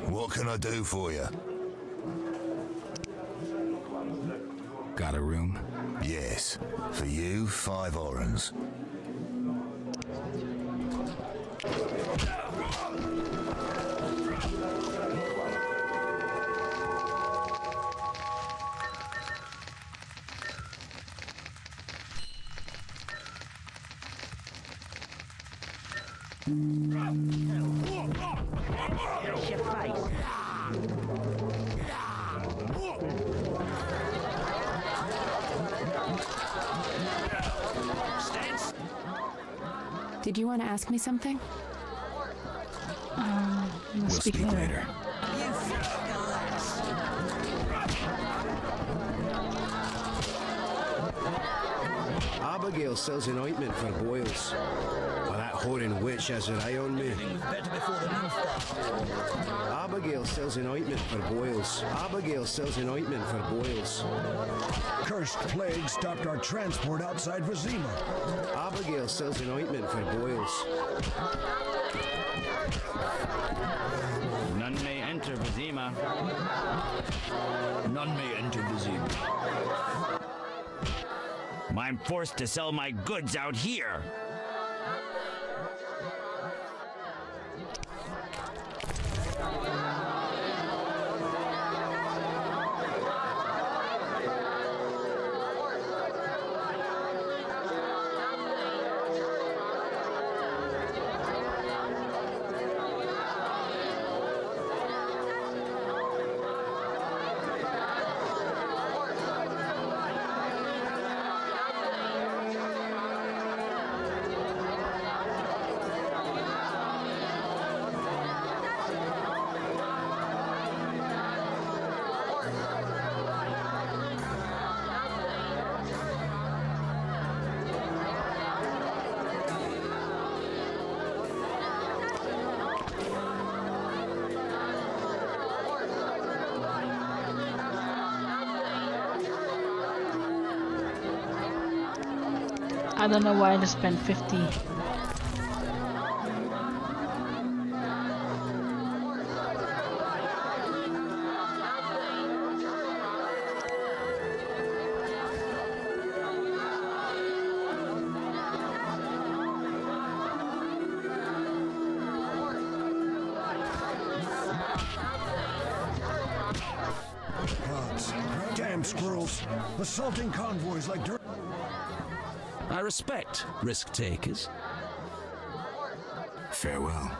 What can I do for you? Got a room? Yes. For you, 5 orens. Did you want to ask me something? We'll speak later. Abigail sells an ointment for boils. Well, that whoring witch has her eye on me. Abigail sells an ointment for boils. Abigail sells an ointment for boils. Cursed plague stopped our transport outside Vizima. Abigail sells an ointment for boils. None may enter Vizima. None may enter Vizima. I'm forced to sell my goods out here. I don't know why I just spent 50. Gods, damn squirrels. Assaulting convoys like dirt. I respect risk takers. Farewell.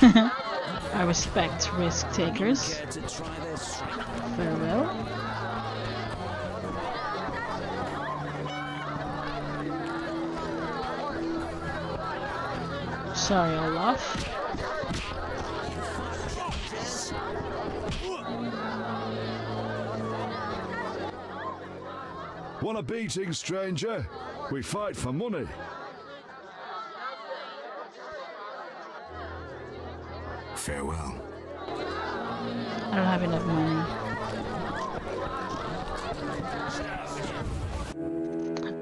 I respect risk takers. Care to try their strength? Farewell. Sorry, Olaf. Want a beating, stranger? We fight for money. Farewell. I don't have enough money.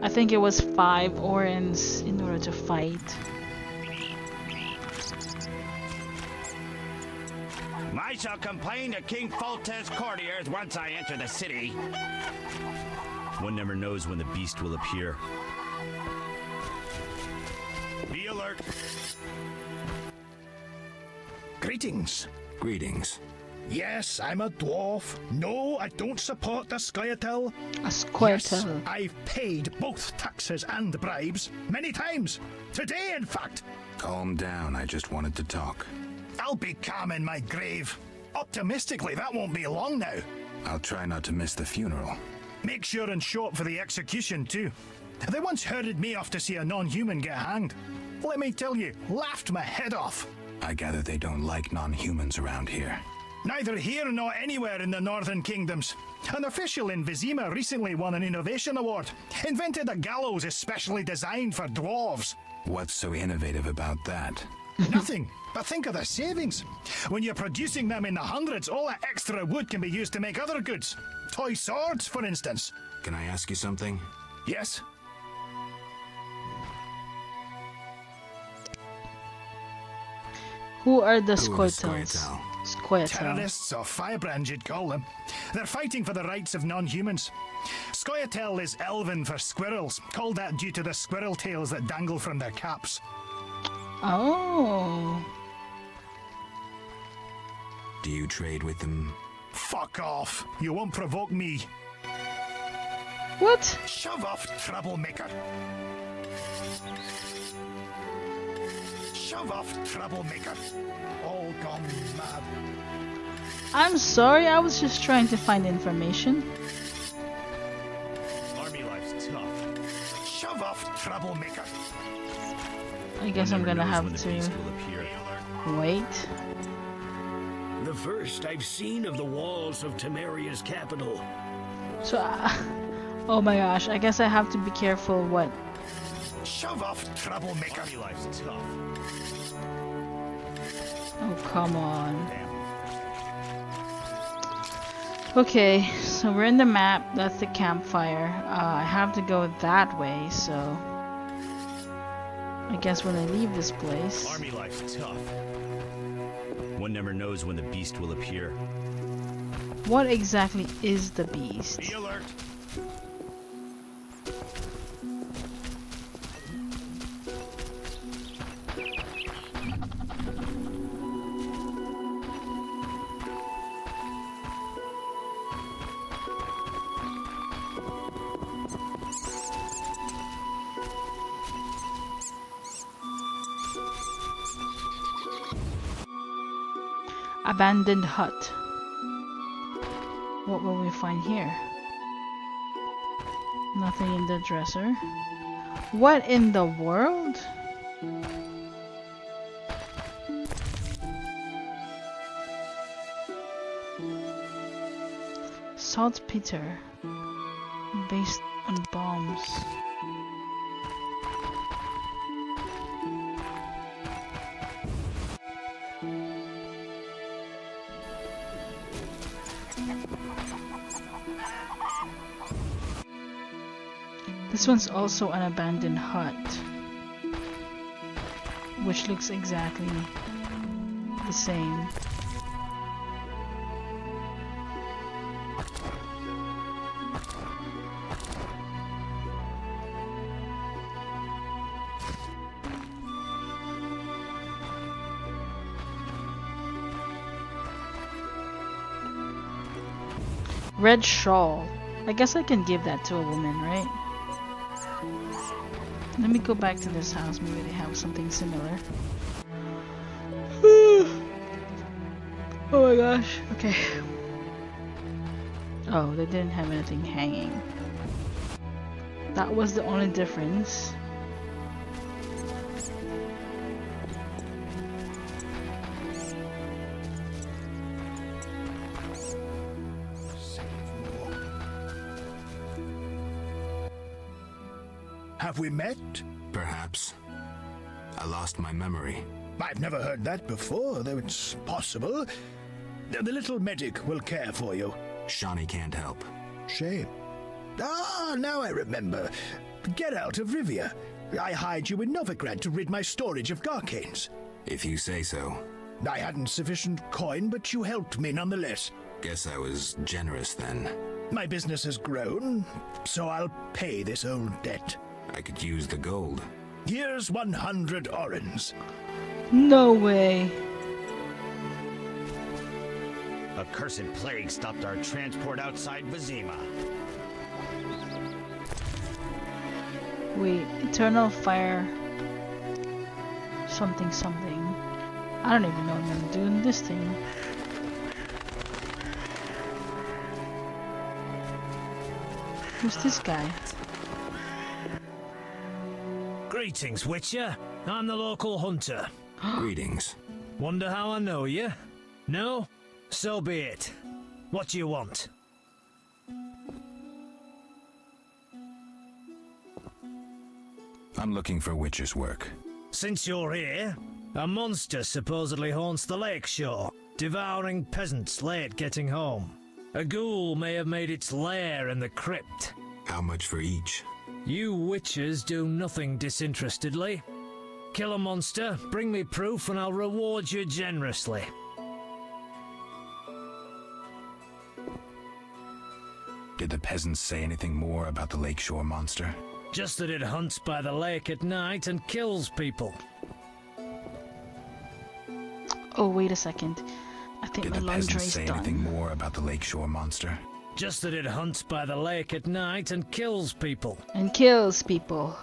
I think it was 5 orens in order to fight. I shall complain to King Foltest's courtiers once I enter the city. One never knows when the beast will appear. Be alert. Greetings. Greetings. Yes, I'm a dwarf. No, I don't support the Scoia'tael. A Scoia'tael. Yes, I've paid both taxes and bribes many times. Today, in fact. Calm down, I just wanted to talk. I'll be calm in my grave. Optimistically, that won't be long now. I'll try not to miss the funeral. Make sure and show up for the execution, too. They once herded me off to see a non-human get hanged. Let me tell you, laughed my head off. I gather they don't like non-humans around here. Neither here nor anywhere in the Northern Kingdoms. An official in Vizima recently won an innovation award. Invented a gallows especially designed for dwarves. What's so innovative about that? Nothing. But think of the savings. When you're producing them in the hundreds, all that extra wood can be used to make other goods. Toy swords, for instance. Can I ask you something? Yes. Who are the Scoia'taels? Terrorists or firebrands, you'd call them. They're fighting for the rights of non-humans. Scoia'tael is Elven for squirrels, called that due to the squirrel tails that dangle from their caps. Oh. Do you trade with them? Fuck off. You won't provoke me. What? Shove off, troublemaker. Shove off, troublemaker. All gone mad. I'm sorry, I was just trying to find information. Army life's tough. Shove off, troublemaker. I guess I'm gonna have to wait. The first I've seen of the walls of Temeria's capital. So, oh my gosh, I guess I have to be careful what. Shove off, troublemaker. Army life's tough. Oh, come on. Okay, so we're in the map. That's the campfire. I have to go that way, so I guess when I leave this place. Army life's tough. One never knows when the beast will appear. What exactly is the beast? Be alert. Abandoned hut. What will we find here? Nothing in the dresser. What in the world? Saltpeter based on bombs. This one's also an abandoned hut, which looks exactly the same. Red shawl. I guess I can give that to a woman, right? Let me go back to this house. Maybe they have something similar. Oh my gosh. Okay. Oh, they didn't have anything hanging. That was the only difference. Have we met? Perhaps. I lost my memory. I've never heard that before, though it's possible. The little medic will care for you. Shawnee can't help. Shame. Ah, now I remember. Geralt of Rivia. I hired you in Novigrad to rid my storage of Garcanes. If you say so. I hadn't sufficient coin, but you helped me nonetheless. Guess I was generous then. My business has grown, so I'll pay this old debt. I could use the gold. Here's 100 orens. No way. A cursed plague stopped our transport outside Vizima. Wait, eternal fire. Something something. I don't even know what I'm doing this thing. Who's this guy? Greetings, Witcher. I'm the local hunter. Greetings. Wonder how I know you? No? So be it. What do you want? I'm looking for Witcher's work. Since you're here, a monster supposedly haunts the lakeshore, devouring peasants late getting home. A ghoul may have made its lair in the crypt. How much for each? You witchers do nothing disinterestedly. Kill a monster, bring me proof, and I'll reward you generously. Did the peasants say anything more about the lakeshore monster? Just that it hunts by the lake at night and kills people. Oh, wait a second. I think Did my the peasants laundry's say done. anything more about the lakeshore monster? Just that it hunts by the lake at night and kills people. And kills people.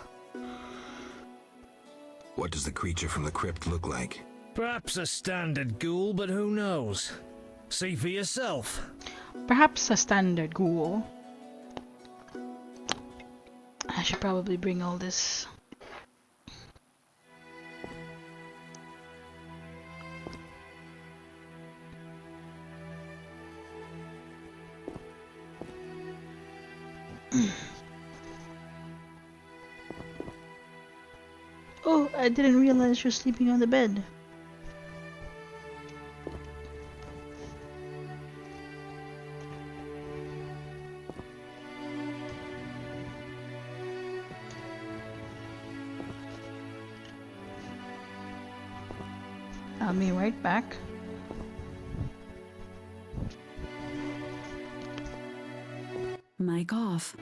What does the creature from the crypt look like? Perhaps a standard ghoul, but who knows? See for yourself. Perhaps a standard ghoul. I should probably bring all this. Oh, I didn't realize you're sleeping on the bed. I'll be right back. Mike off.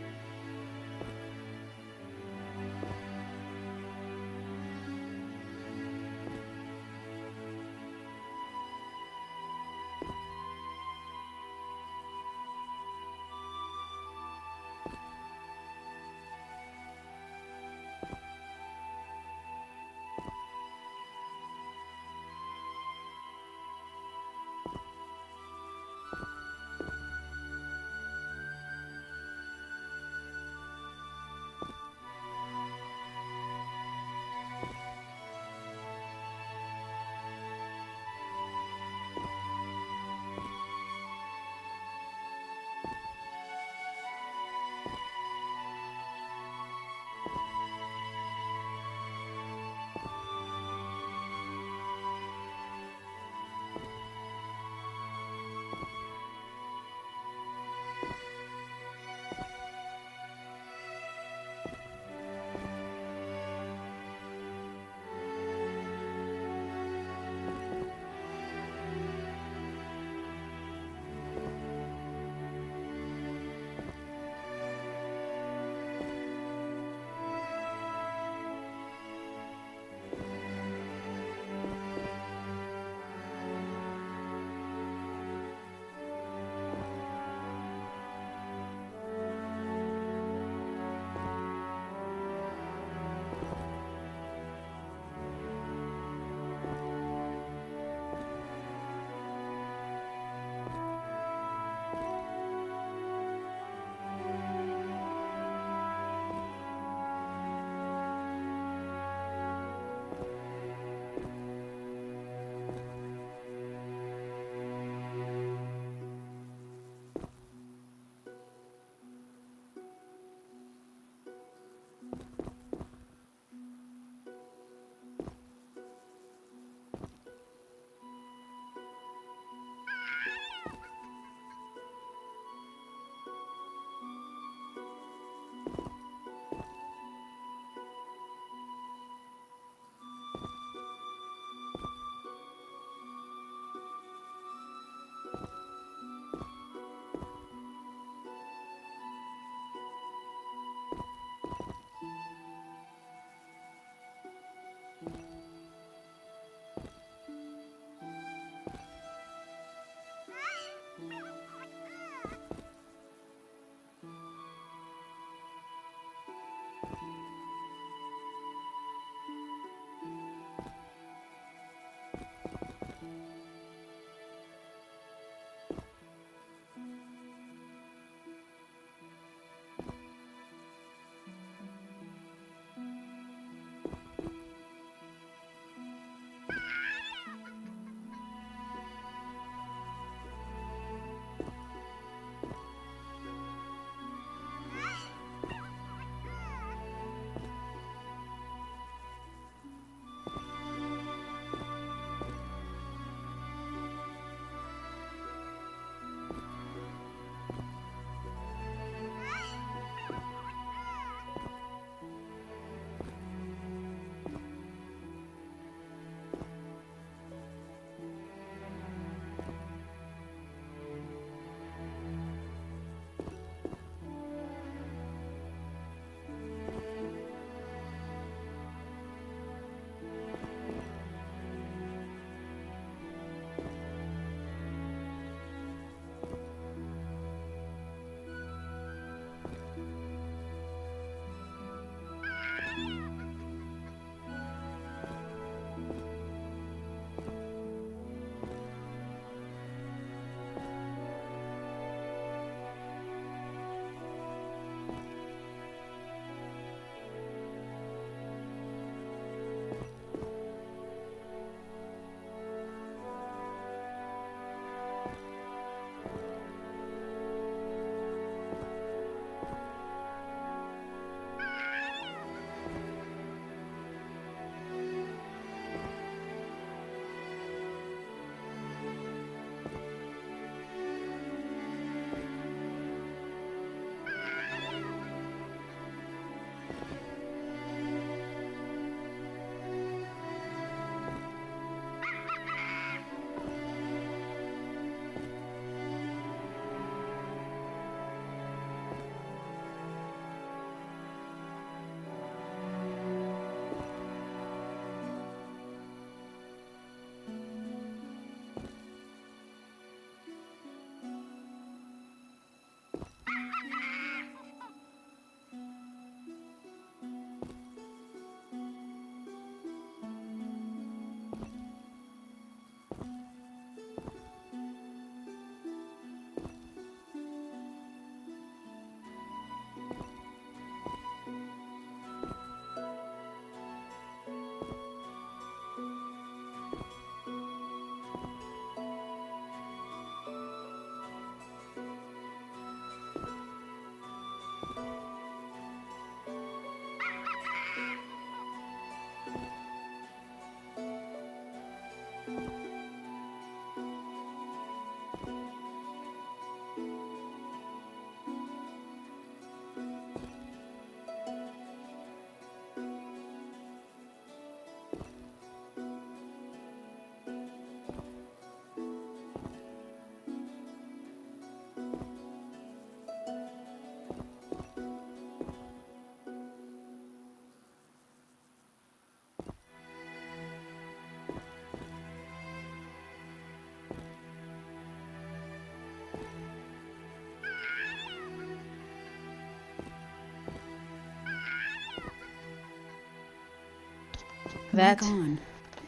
That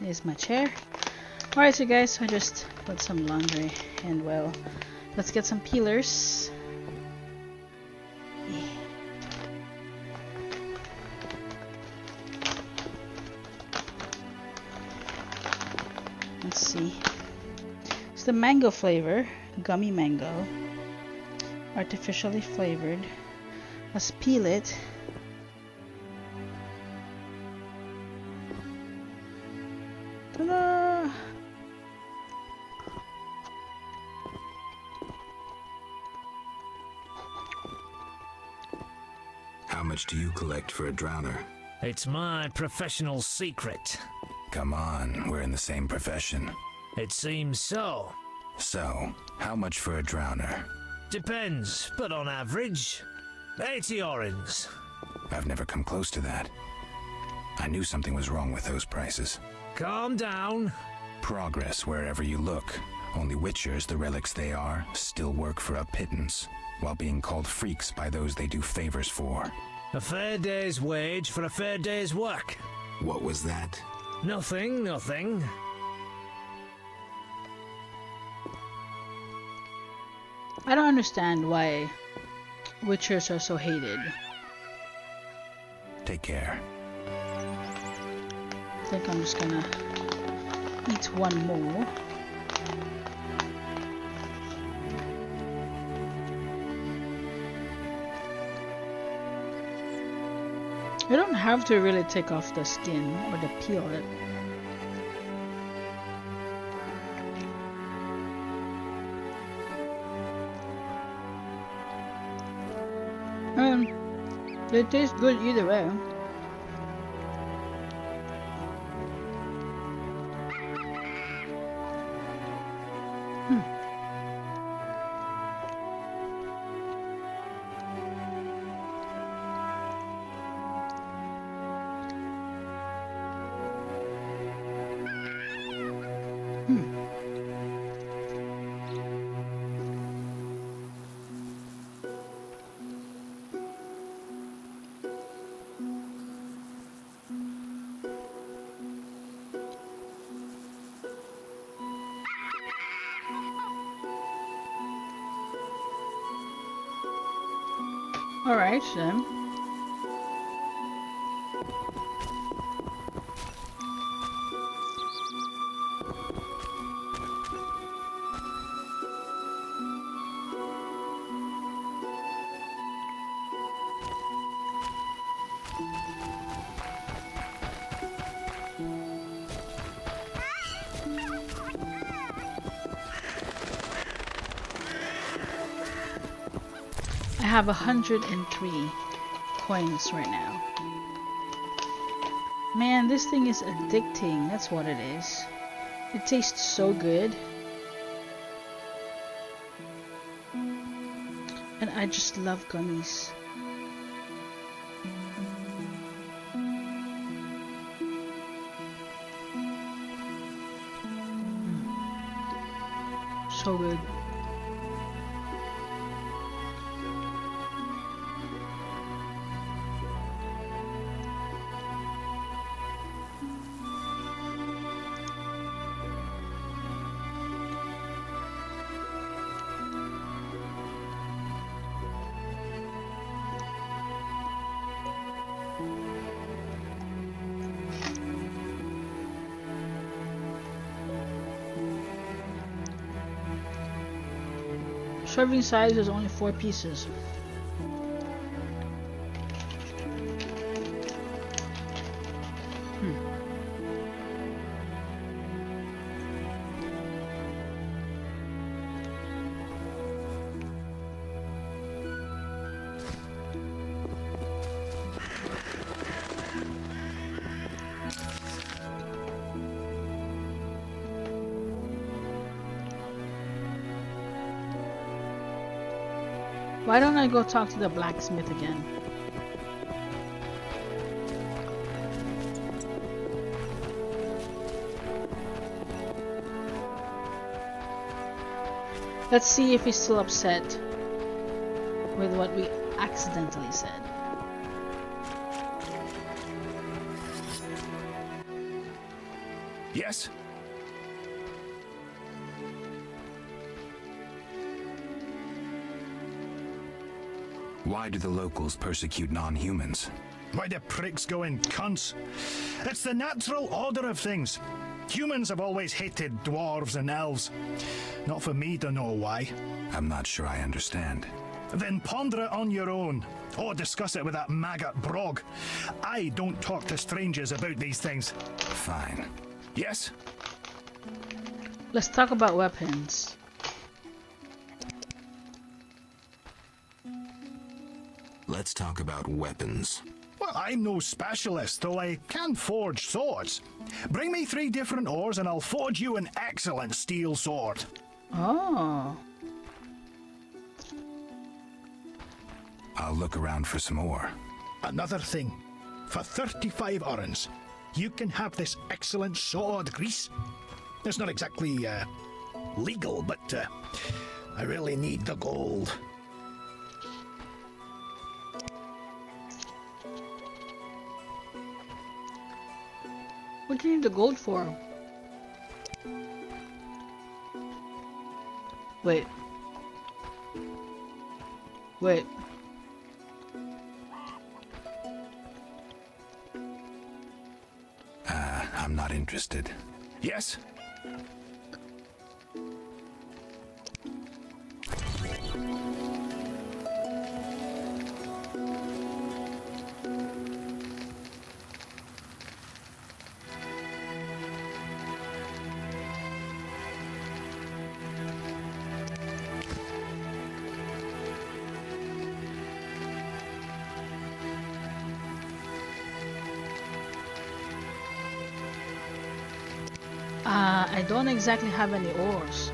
is my chair. Alright, so guys, I just put some laundry and well, let's get some peelers. Yeah. Let's see. It's the mango flavor, gummy mango, artificially flavored. Let's peel it. Ta-da! How much do you collect for a drowner? It's my professional secret. Come on, we're in the same profession. It seems so. So, how much for a drowner? Depends, but on average, 80 orens. I've never come close to that. I knew something was wrong with those prices. Calm down. Progress wherever you look. Only witchers, the relics they are, still work for a pittance, while being called freaks by those they do favors for. A fair day's wage for a fair day's work. What was that? Nothing, nothing. I don't understand why witchers are so hated. Take care. I think I'm just gonna eat one more. You don't have to really take off the skin or the peel it. It tastes good either way. Alright then. I have 103 coins right now. Man, this thing is addicting. That's what it is. It tastes so good. And I just love gummies. So good. Serving size is only 4 pieces. Why don't I go talk to the blacksmith again? Let's see if he's still upset with what we accidentally said. Yes? Why do the locals persecute non-humans? Why do pricks go in cunts? It's the natural order of things. Humans have always hated dwarves and elves. Not for me to know why. I'm not sure I understand. Then ponder it on your own. Or discuss it with that maggot Brog. I don't talk to strangers about these things. Fine. Yes? Let's talk about weapons. Let's talk about weapons. Well, I'm no specialist, though I can forge swords. Bring me 3 different ores and I'll forge you an excellent steel sword. Oh. I'll look around for some ore. Another thing. For 35 orens, you can have this excellent sword, Grease. It's not exactly, legal, but, I really need the gold. What do you need the gold for? Wait. Wait. I'm not interested. Yes? I don't exactly have any ores.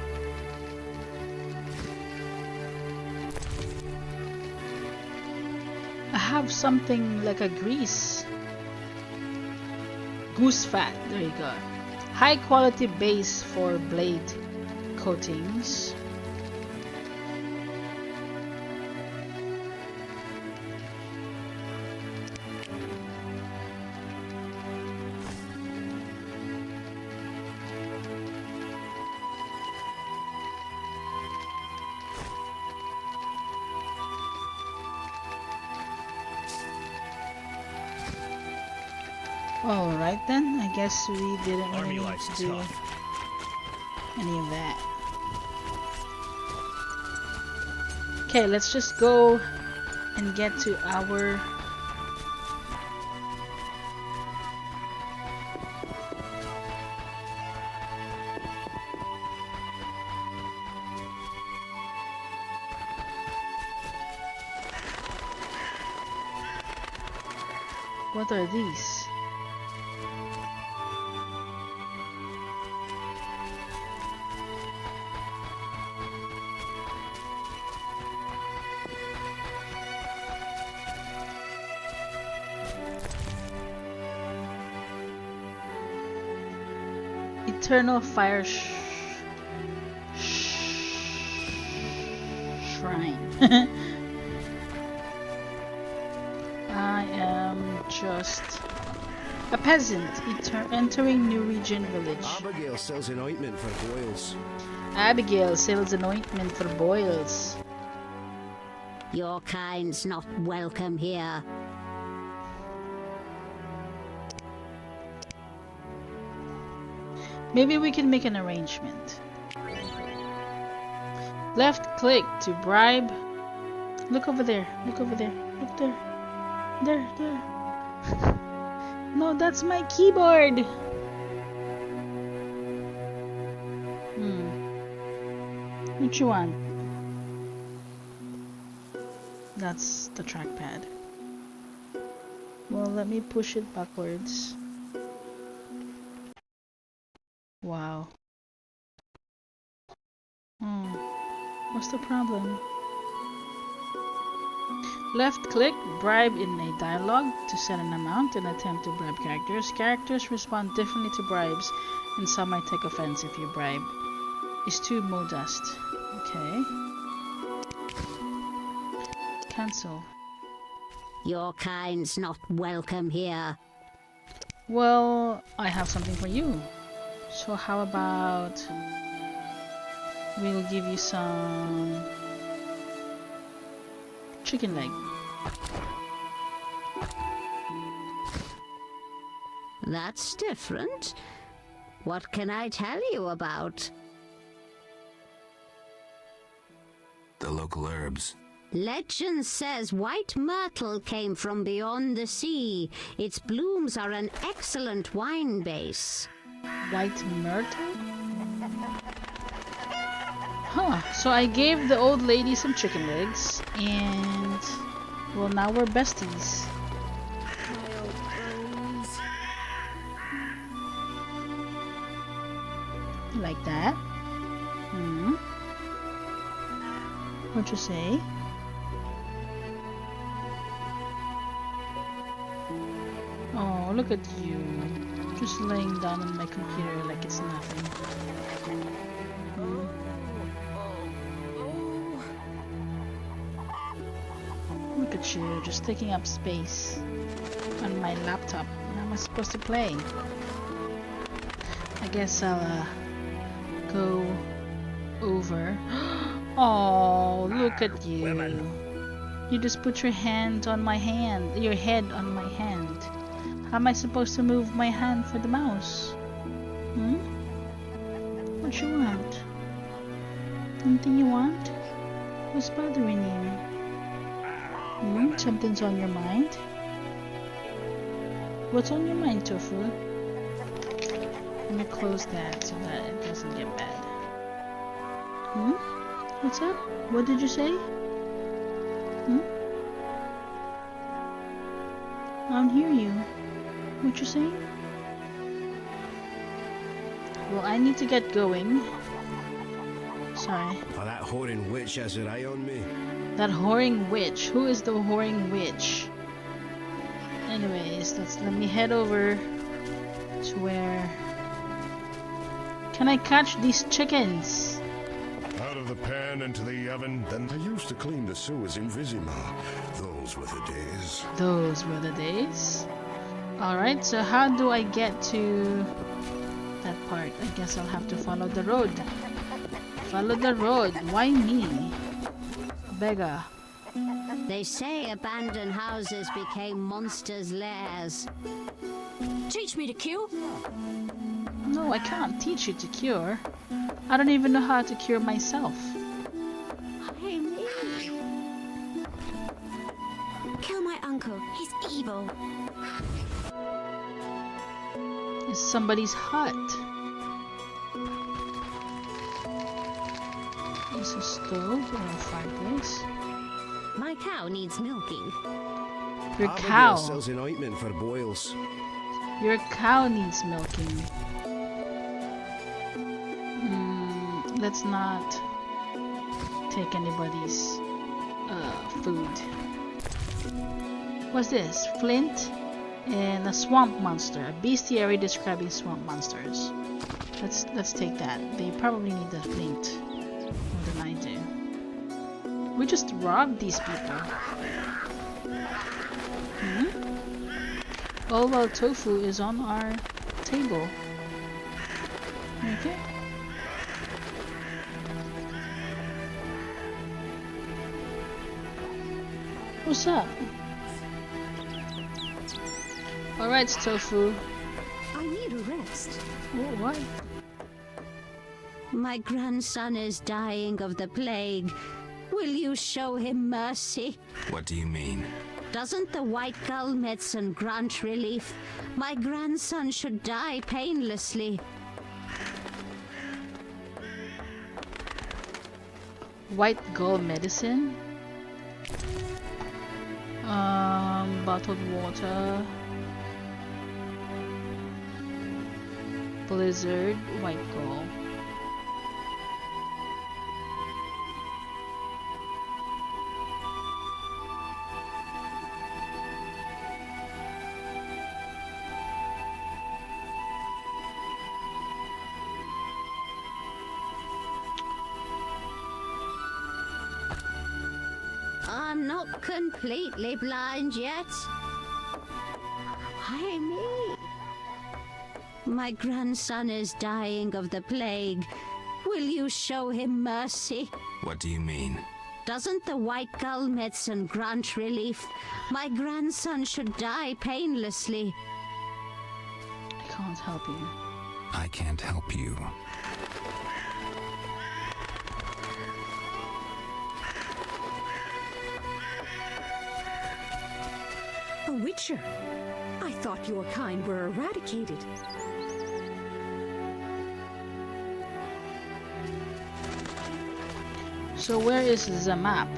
I have something like a goose fat, there you go. High quality base for blade coatings. Alright then, I guess we didn't really need to do any of that. Okay, let's just go and get to our what are these? Eternal Fire Shrine. I am just a peasant entering New Region Village. Abigail sells an ointment for boils. Abigail sells an ointment for boils. Your kind's not welcome here. Maybe we can make an arrangement. Left click to bribe. Look over there. Look over there. Look there. There. No, that's my keyboard. What you want? That's the trackpad. Well, let me push it backwards. Wow. What's the problem? Left click, bribe in a dialogue to set an amount and attempt to bribe characters. Characters respond differently to bribes, and some might take offense if your bribe is too modest. Okay. Cancel. Your kind's not welcome here. Well, I have something for you. So how about we'll give you some chicken leg. That's different. What can I tell you about? The local herbs. Legend says white myrtle came from beyond the sea. Its blooms are an excellent wine base. White myrtle? Huh, so I gave the old lady some chicken legs, and well, now we're besties. Like that? Hmm. What you say? Oh, look at you. Just laying down on my computer like it's nothing. Hmm. Look at you, just taking up space on my laptop. How am I supposed to play? I guess I'll go over. Oh, look at you. You just put your hand on my hand, your head on my hand. How am I supposed to move my hand for the mouse? Hmm? What you want? Anything you want? What's bothering you? Hmm? Something's on your mind? What's on your mind, Tofu? I'm gonna close that so that it doesn't get bad. Hmm? What's up? What did you say? Hmm? I don't hear you. What you saying? Well, I need to get going. Sorry. Oh, that whoring witch has her eye on me. That whoring witch. Who is the whoring witch? Anyways, let me head over to where... Can I catch these chickens? Out of the pan into the oven. Then I used to clean the sewers in Vizima. Those were the days. Those were the days. Alright, so how do I get to that part? I guess I'll have to follow the road. Follow the road. Why me? Beggar. They say abandoned houses became monsters' lairs. Teach me to cure? No, I can't teach you to cure. I don't even know how to cure myself. Kill my uncle. He's evil. It's somebody's hut. Is a stove or a fireplace? My cow needs milking. Your Abigail cow. sells an ointment for boils. Your cow needs milking. Let's not take anybody's food. What's this? Flint and a swamp monster. A bestiary describing swamp monsters. Let's take that. They probably need the flint more than I do. We just robbed these people. Oh well, tofu is on our table. Okay. What's up? Alright, Tofu. I need a rest. What? My grandson is dying of the plague. Will you show him mercy? What do you mean? Doesn't the white gull medicine grant relief? My grandson should die painlessly. White gull medicine? Bottled water. Blizzard, white gull. I'm not completely blind yet. Why me? My grandson is dying of the plague. Will you show him mercy? What do you mean? Doesn't the white gull medicine grant relief? My grandson should die painlessly. I can't help you. I can't help you. A witcher? I thought your kind were eradicated. So where is the map?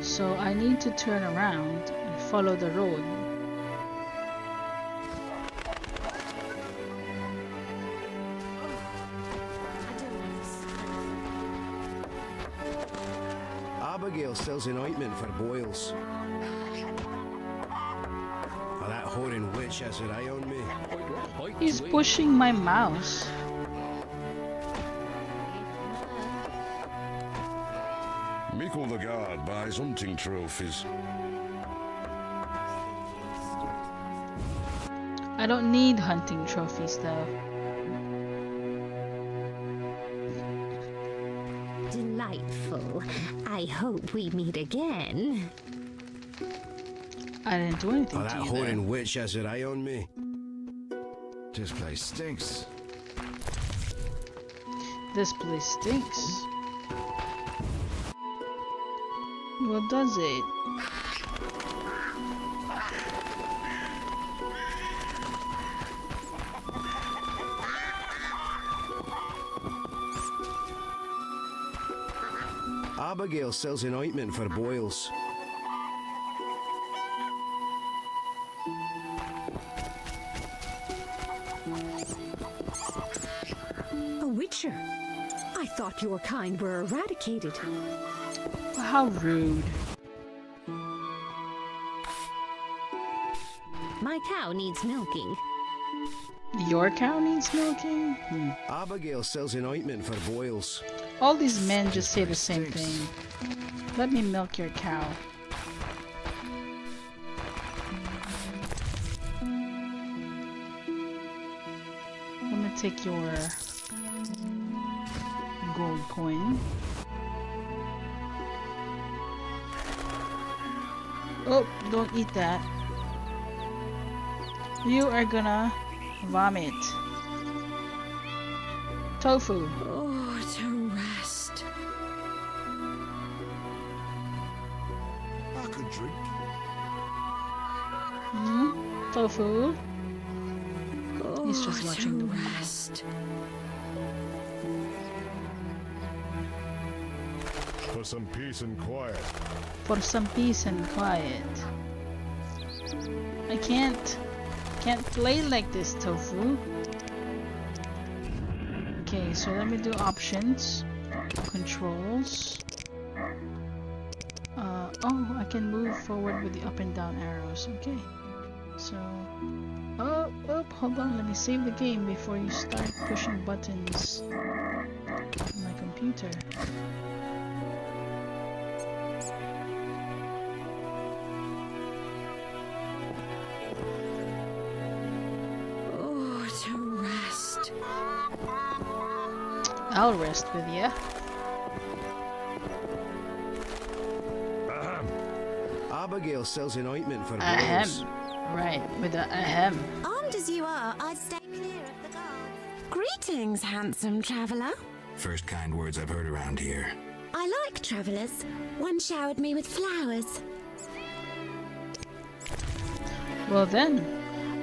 So I need to turn around and follow the road. Abigail sells an ointment for boils. Oh, that whoring witch has her eye on me. He's pushing my mouse. Michael the Guard buys hunting trophies. I don't need hunting trophies though. Delightful. I hope we meet again. I didn't do anything Oh, that to you whoring then. witch has her eye on me. This place stinks. This place stinks. What does it? Abigail sells an ointment for boils. A witcher? I thought your kind were eradicated. How rude. My cow needs milking. Your cow needs milking? Abigail sells an ointment for boils. All these men just say the same thing. Let me milk your cow. I'm gonna take your gold coin. Oh, don't eat that. You are gonna vomit. Tofu. Oh, to rest. I could drink. Tofu. Oh, He's just watching the window. rest. For some peace and quiet. For some peace and quiet. I can't play like this, Tofu. Okay, so let me do options, controls. Oh, I can move forward with the up and down arrows. Okay, so oh, hold on. Let me save the game before you start pushing buttons on my computer. Oh, to rest. I'll rest with you. Abigail sells an ointment for Ahem. boils. Right, with a ahem. Armed as you are, I'd stay clear of the guards. Greetings, handsome traveller. First kind words I've heard around here. I like travellers. One showered me with flowers. Well then,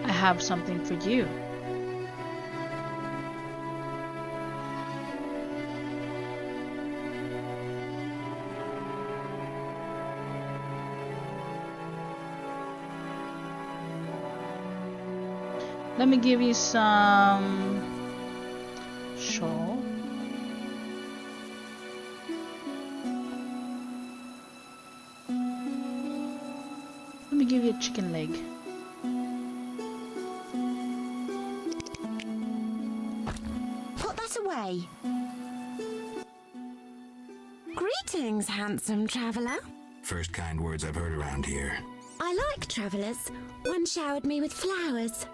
I have something for you. Let me give you some shawl. Let me give you a chicken leg. Put that away. Greetings, handsome traveller. First kind words I've heard around here. I like travellers. One showered me with flowers.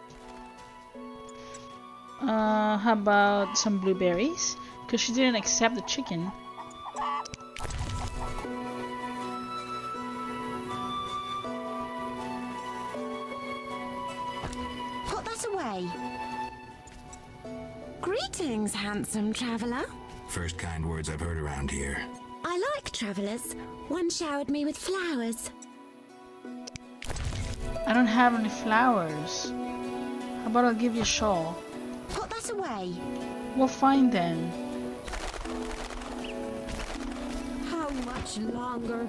How about some blueberries? Because she didn't accept the chicken. Put that away. Greetings, handsome traveller. First kind words I've heard around here. I like travellers. One showered me with flowers. I don't have any flowers. How about I'll give you a shawl? Put that away. Well, fine then. How much longer?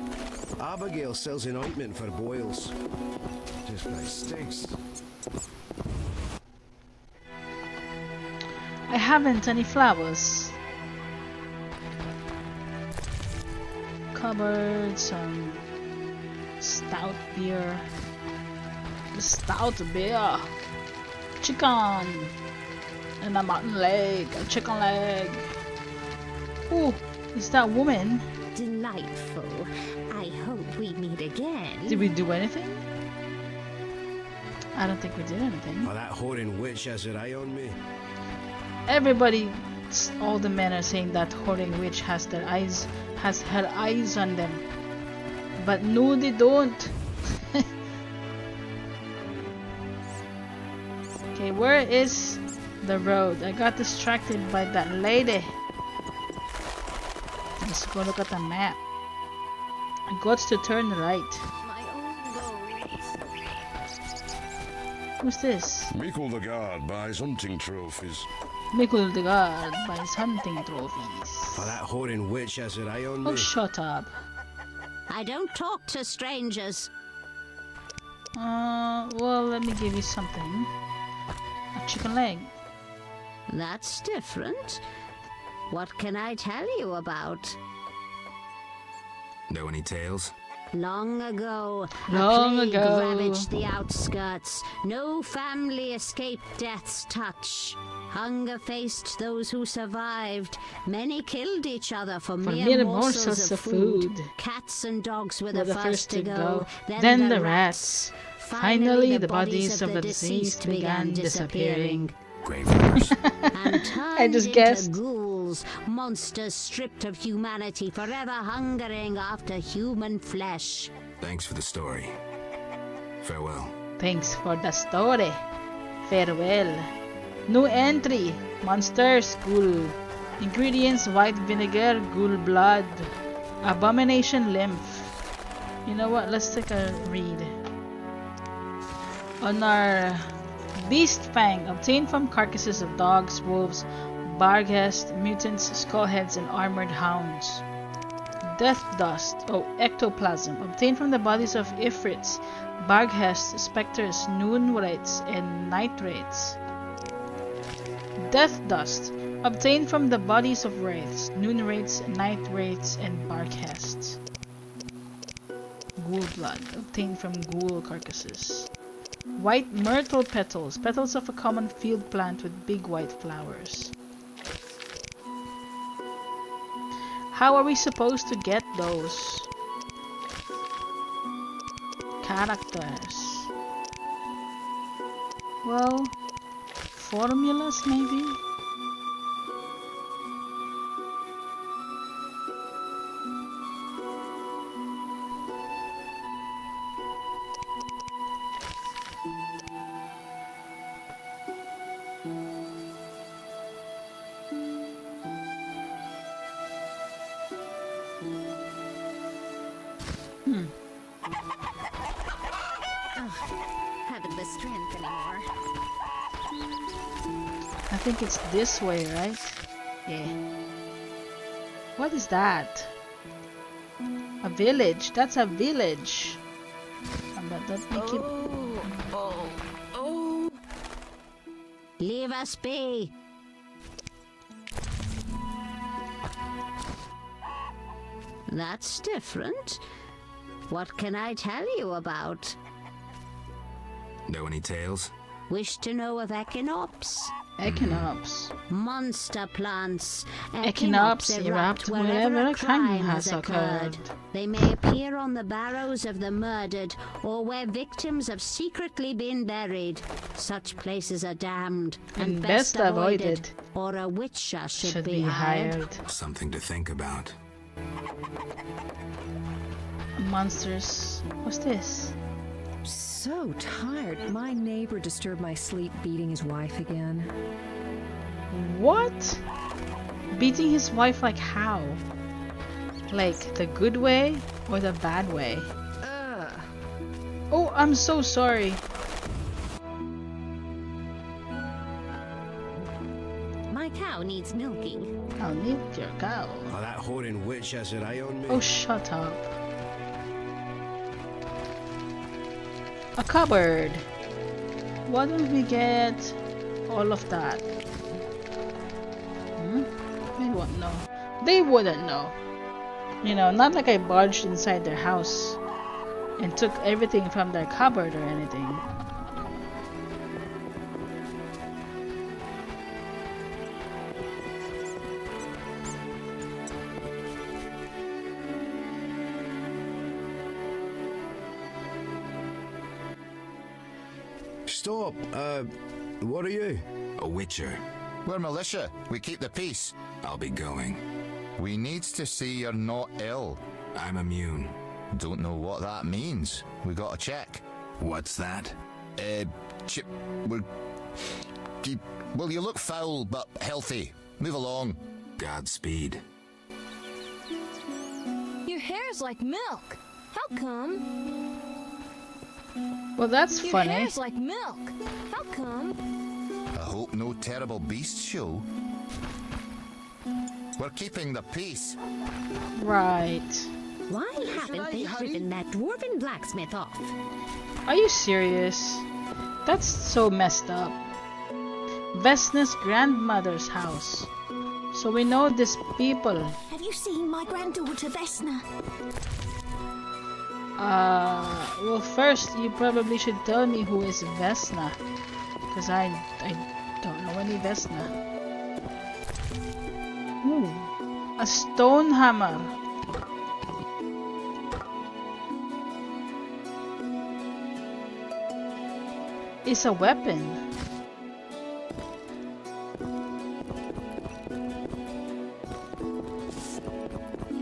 Abigail sells an ointment for boils. This place stinks. I haven't any flowers. Cupboard, some stout beer. The stout beer. Chicken. And a mutton leg. A chicken leg. Ooh, is that woman? Delightful. I hope we meet again. Did we do anything? I don't think we did anything. Oh, that whoring witch has her eye on me. Everybody, all the men are saying that whoring witch has her eyes on them. But no, they don't. Okay, where is the road? I got distracted by that lady. Let's go look at the map. I got to turn right. Who's this? Mikkel the Guard buys hunting trophies. Mikkel the Guard buys hunting trophies. Oh, that whoring witch has her eye on me. Oh, shut up. I don't talk to strangers. Well, let me give you something. A chicken leg. That's different. What can I tell you about? Know any tales? Long ago, Long a plague ago. ravaged the outskirts. No family escaped death's touch. Hunger faced those who survived. Many killed each other for mere morsels of food. Cats and dogs were the first to go. Then the rats. Finally, the bodies of the deceased began disappearing. Graveyards. And turned just into guessed. ghouls, monsters stripped of humanity, forever hungering after human flesh. Thanks for the story. Farewell. Thanks for the story. Farewell. New entry. Monsters, ghoul. Ingredients, white vinegar, ghoul blood. Abomination lymph. You know what? Let's take a read. On our Beast Fang, obtained from carcasses of dogs, wolves, barghest, mutants, skullheads, and armored hounds. Death Dust, ectoplasm, obtained from the bodies of Ifrits, barghests, specters, noonwraiths, and nightraiths. Death Dust, obtained from the bodies of wraiths, noonwraiths, nightwraiths, and barghests. Ghoul blood, obtained from ghoul carcasses. White myrtle petals, petals of a common field plant with big white flowers. How are we supposed to get those? Characters. Well, formulas maybe? Haven't the strength anymore. I think it's this way, right? Yeah. What is that? A village. That's a village. But let me keep... Leave us be. That's different. What can I tell you about? Know any tales? Wish to know of Equinops? Echinops. Monster plants. Echinops erupt wherever a crime has occurred. They may appear on the barrows of the murdered, or where victims have secretly been buried. Such places are damned and best avoided, or a witcher should be hired. Something to think about. Monsters. What's this? So tired. My neighbor disturbed my sleep beating his wife again. What? Beating his wife like how? Like the good way or the bad way? Oh, I'm so sorry. My cow needs milking. I'll milk your cow. Oh, that whoring witch has her eye on me. Oh, shut up. A cupboard. Why don't we get all of that? They won't know. They wouldn't know. You know, not like I barged inside their house and took everything from their cupboard or anything. Stop. What are you? A witcher. We're militia. We keep the peace. I'll be going. We needs to see you're not ill. I'm immune. Don't know what that means. We gotta check. What's that? Well, you look foul, but healthy. Move along. Godspeed. Your hair's like milk. How come? Well, that's funny. Your hair's like milk. How come? I hope no terrible beasts show. We're keeping the peace. Right. Why haven't they driven that dwarven blacksmith off? Are you serious? That's so messed up. Vesna's grandmother's house. So we know these people. Have you seen my granddaughter Vesna? Well, first you probably should tell me who is Vesna, because I don't know any Vesna. Ooh, a stone hammer. It's a weapon.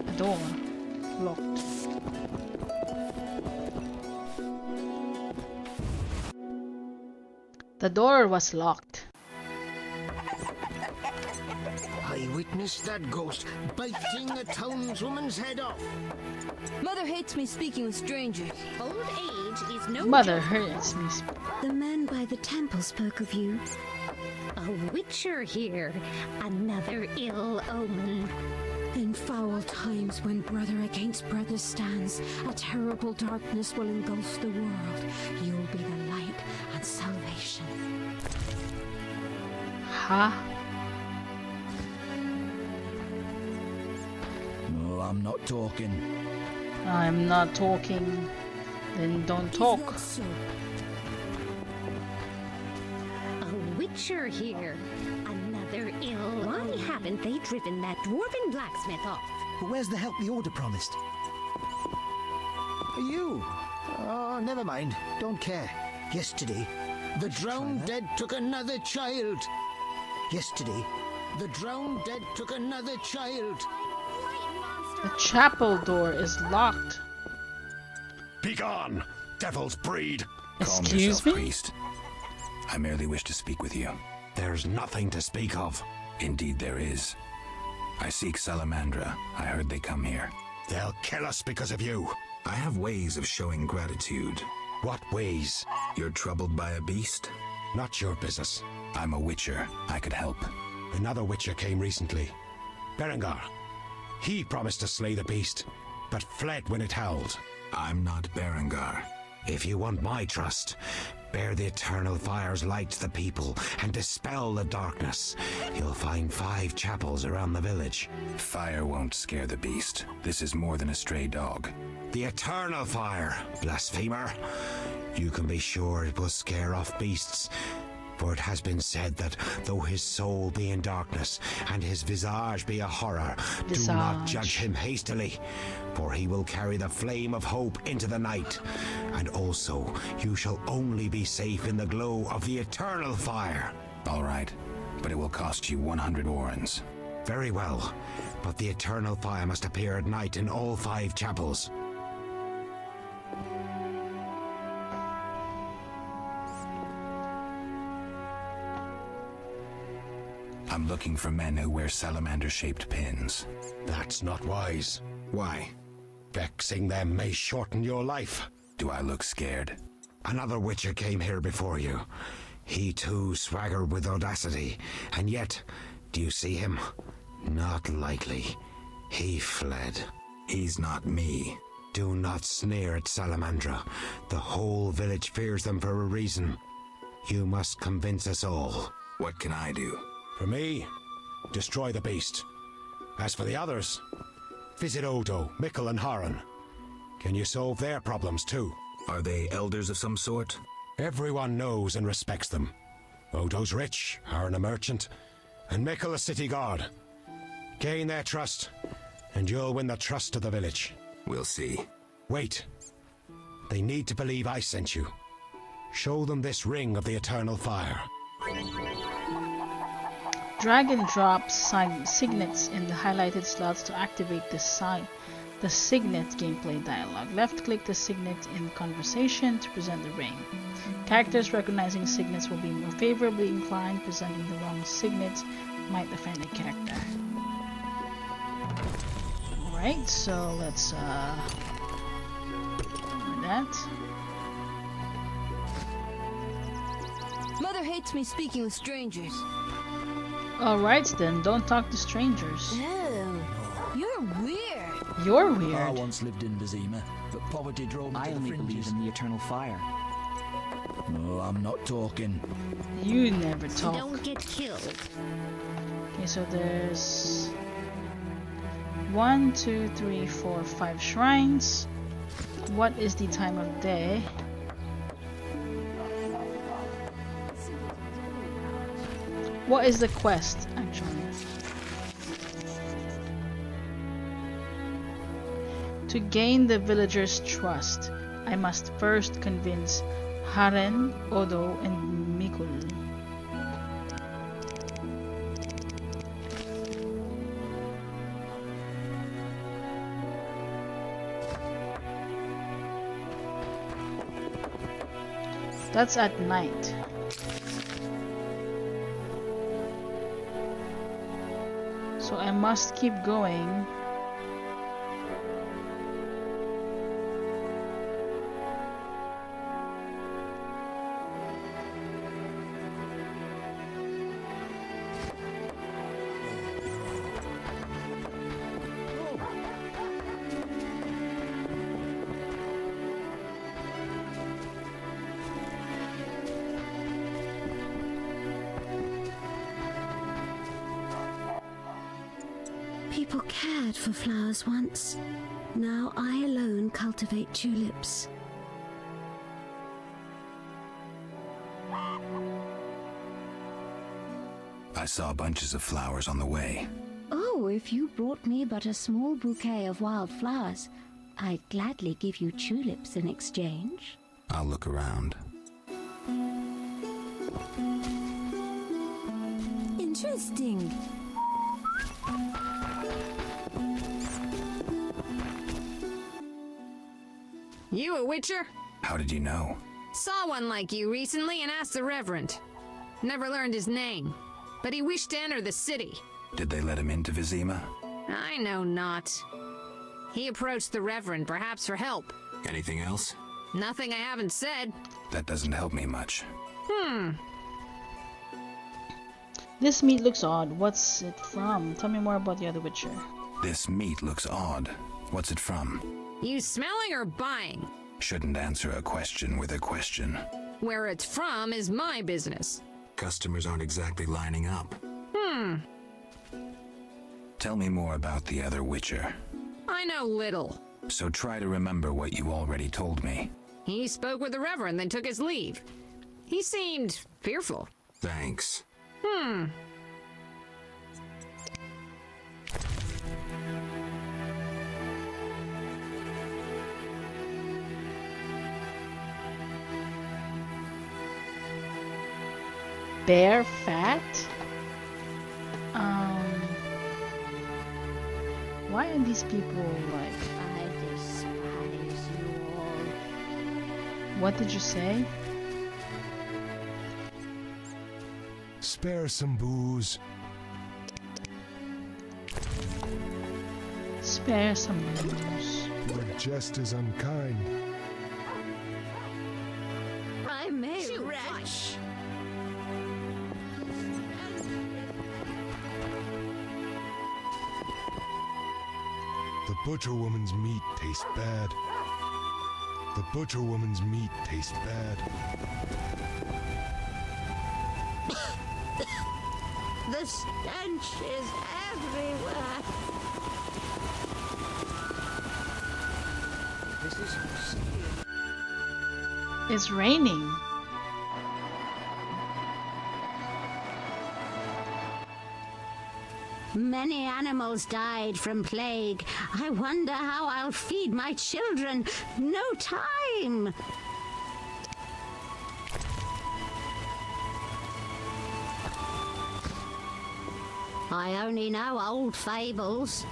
A door. Locked. The door was locked. I witnessed that ghost biting a townswoman's head off. Mother hates me speaking with strangers. Old age is no Mother joke. hates me. The man by the temple spoke of you. A witcher here. Another ill omen. In foul times when brother against brother stands, a terrible darkness will engulf the world. You'll be the light and salvation. Huh? No, I'm not talking. I'm not talking. Then don't talk. A witcher here. Another ill. Why haven't they driven that dwarven blacksmith off? Where's the help the order promised? You? Oh, never mind. Don't care. Yesterday, The drowned dead took another child. yesterday, The drowned dead took another child. The chapel door is locked. Begone, devil's breed! Calm Excuse yourself, me? priest. I merely wish to speak with you. There's nothing to speak of. Indeed there is. I seek Salamandra. I heard they come here. They'll kill us because of you. I have ways of showing gratitude. What ways? You're troubled by a beast? Not your business. I'm a witcher. I could help. Another witcher came recently. Berengar. He promised to slay the beast, but fled when it howled. I'm not Berengar. If you want my trust, bear the eternal fire's light to the people and dispel the darkness. You'll find 5 chapels around the village. Fire won't scare the beast. This is more than a stray dog. The eternal fire, blasphemer. You can be sure it will scare off beasts, For it has been said that though his soul be in darkness, and his visage be a horror, do not judge him hastily, for he will carry the flame of hope into the night. And also, you shall only be safe in the glow of the eternal fire. All right, but it will cost you 100 orens. Very well, but the eternal fire must appear at night in all 5 chapels. I'm looking for men who wear salamander-shaped pins. That's not wise. Why? Vexing them may shorten your life. Do I look scared? Another Witcher came here before you. He too swaggered with audacity, and yet, do you see him? Not likely. He fled. He's not me. Do not sneer at Salamandra. The whole village fears them for a reason. You must convince us all. What can I do? For me, destroy the beast. As for the others, visit Odo, Mikkel and Haran. Can you solve their problems too? Are they elders of some sort? Everyone knows and respects them. Odo's rich, Haran a merchant, and Mikkel a city guard. Gain their trust, and you'll win the trust of the village. We'll see. Wait. They need to believe I sent you. Show them this ring of the eternal fire. Drag and drop signets in the highlighted slots to activate the signet gameplay dialog. Left-click the signet in conversation to present the ring. Characters recognizing signets will be more favorably inclined. Presenting the wrong signet might offend a character. Alright, so let's do that. Mother hates me speaking with strangers. Alright then, don't talk to strangers. Oh, you're weird. You're weird. I once lived in Vizima, but poverty drove me to the fringes. I only believe in the eternal fire. No, I'm not talking. You never talk. Don't get killed. Okay, so there's 1, 2, 3, 4, 5 shrines. What is the time of day? What is the quest, actually? To gain the villagers' trust, I must first convince Haran, Odo, and Mikkel. That's at night. So I must keep going. People cared for flowers once. Now I alone cultivate tulips. I saw bunches of flowers on the way. Oh, if you brought me but a small bouquet of wild flowers, I'd gladly give you tulips in exchange. I'll look around. Interesting. You a Witcher? How did you know? Saw one like you recently and asked the Reverend. Never learned his name, but he wished to enter the city. Did they let him into Vizima? I know not. He approached the Reverend, perhaps for help. Anything else? Nothing I haven't said. That doesn't help me much. This meat looks odd. What's it from? Tell me more about the other Witcher. This meat looks odd. What's it from? You smelling or buying? Shouldn't answer a question with a question. Where it's from is my business. Customers aren't exactly lining up. Tell me more about the other Witcher. I know little. So try to remember what you already told me. He spoke with the Reverend, then took his leave. He seemed fearful. Thanks. Bear fat? Why are these people like... I despise you all. What did you say? Spare some booze. Spare some booze. We're just as unkind. I'm a wretch. The butcher woman's meat tastes bad. The butcher woman's meat tastes bad. The stench is everywhere. It's raining. Many animals died from plague. I wonder how I'll feed my children. No time. I only know old fables.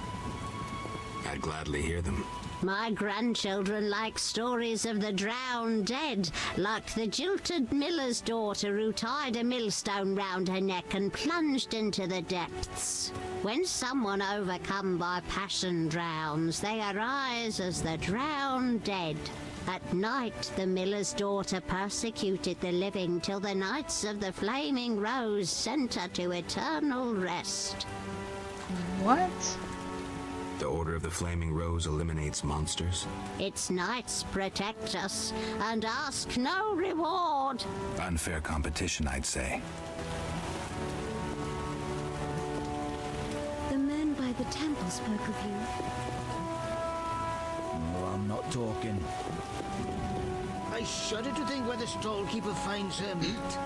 I'd gladly hear them. My grandchildren like stories of the drowned dead, like the jilted miller's daughter who tied a millstone round her neck and plunged into the depths. When someone overcome by passion drowns, they arise as the drowned dead. At night, the miller's daughter persecuted the living till the Knights of the Flaming Rose sent her to eternal rest. What? The Order of the Flaming Rose eliminates monsters? Its knights protect us and ask no reward. Unfair competition, I'd say. The men by the temple spoke of you. No, I'm not talking. I shudder to think where the stall-keeper finds her meat.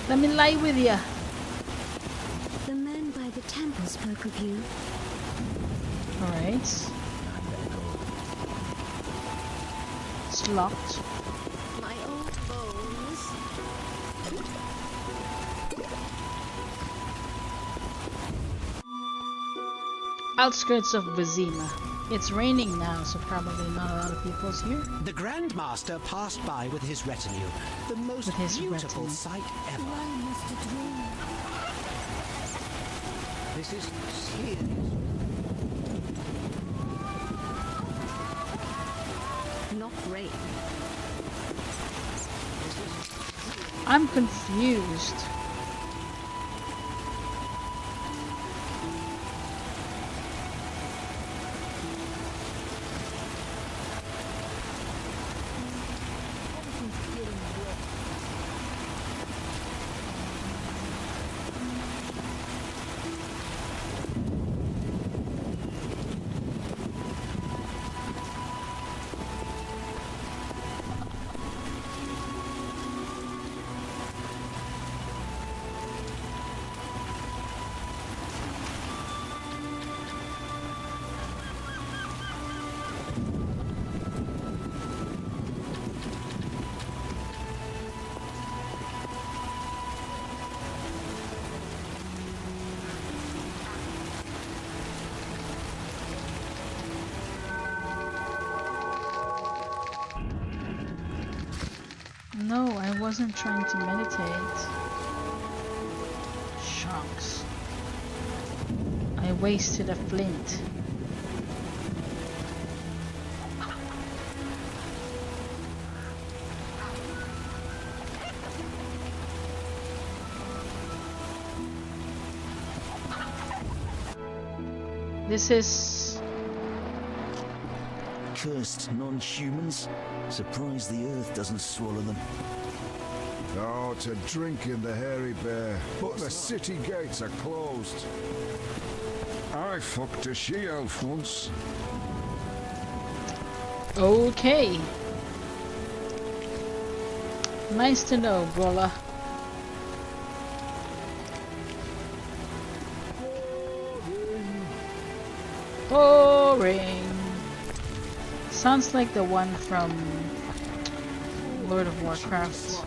Let me lie with ya. The men by the temple spoke of you. Alright. It's locked. My old bones. Outskirts of Vizima. It's raining now, so probably not a lot of people's here. The Grandmaster passed by with his retinue. The most beautiful sight ever. This is serious. Not great. I'm confused. No, I wasn't trying to meditate. Shucks. I wasted a flint. This is... Cursed non-humans. Surprised the earth doesn't swallow them. Oh, to drink in the Hairy Bear, but the city gates are closed. I fucked a she-elf once. Okay. Nice to know, Brola. Boring. Sounds like the one from Lord of Warcraft.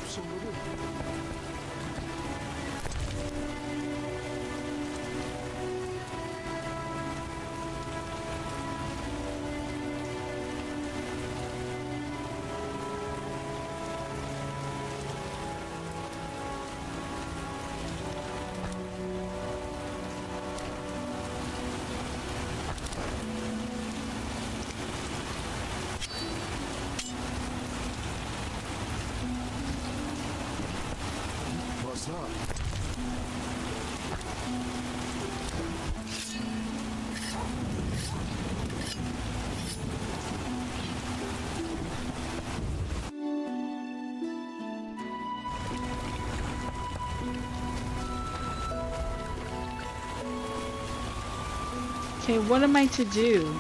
Okay, what am I to do?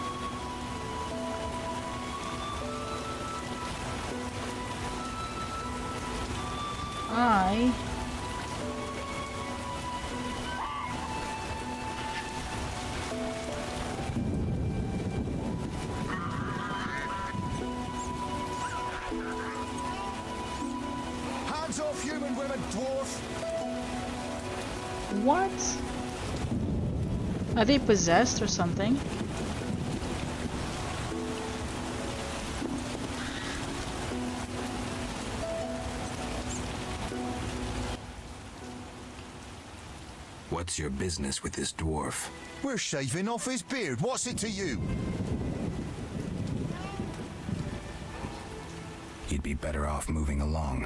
Hands off human women, dwarf! What? Are they possessed or something? What's your business with this dwarf? We're shaving off his beard. What's it to you? You'd be better off moving along.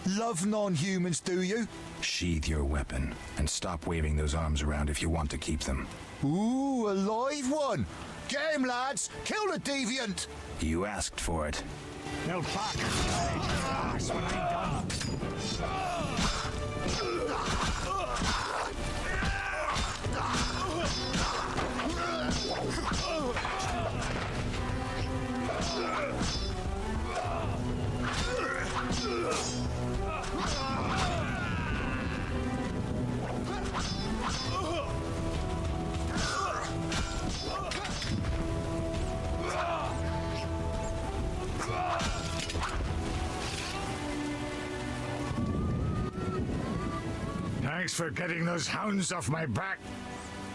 Love non-humans, do you? Sheathe your weapon and stop waving those arms around if you want to keep them. Ooh, a live one! Get him, lads! Kill the deviant! You asked for it. They'll fuck when I'm done. Thanks for getting those hounds off my back.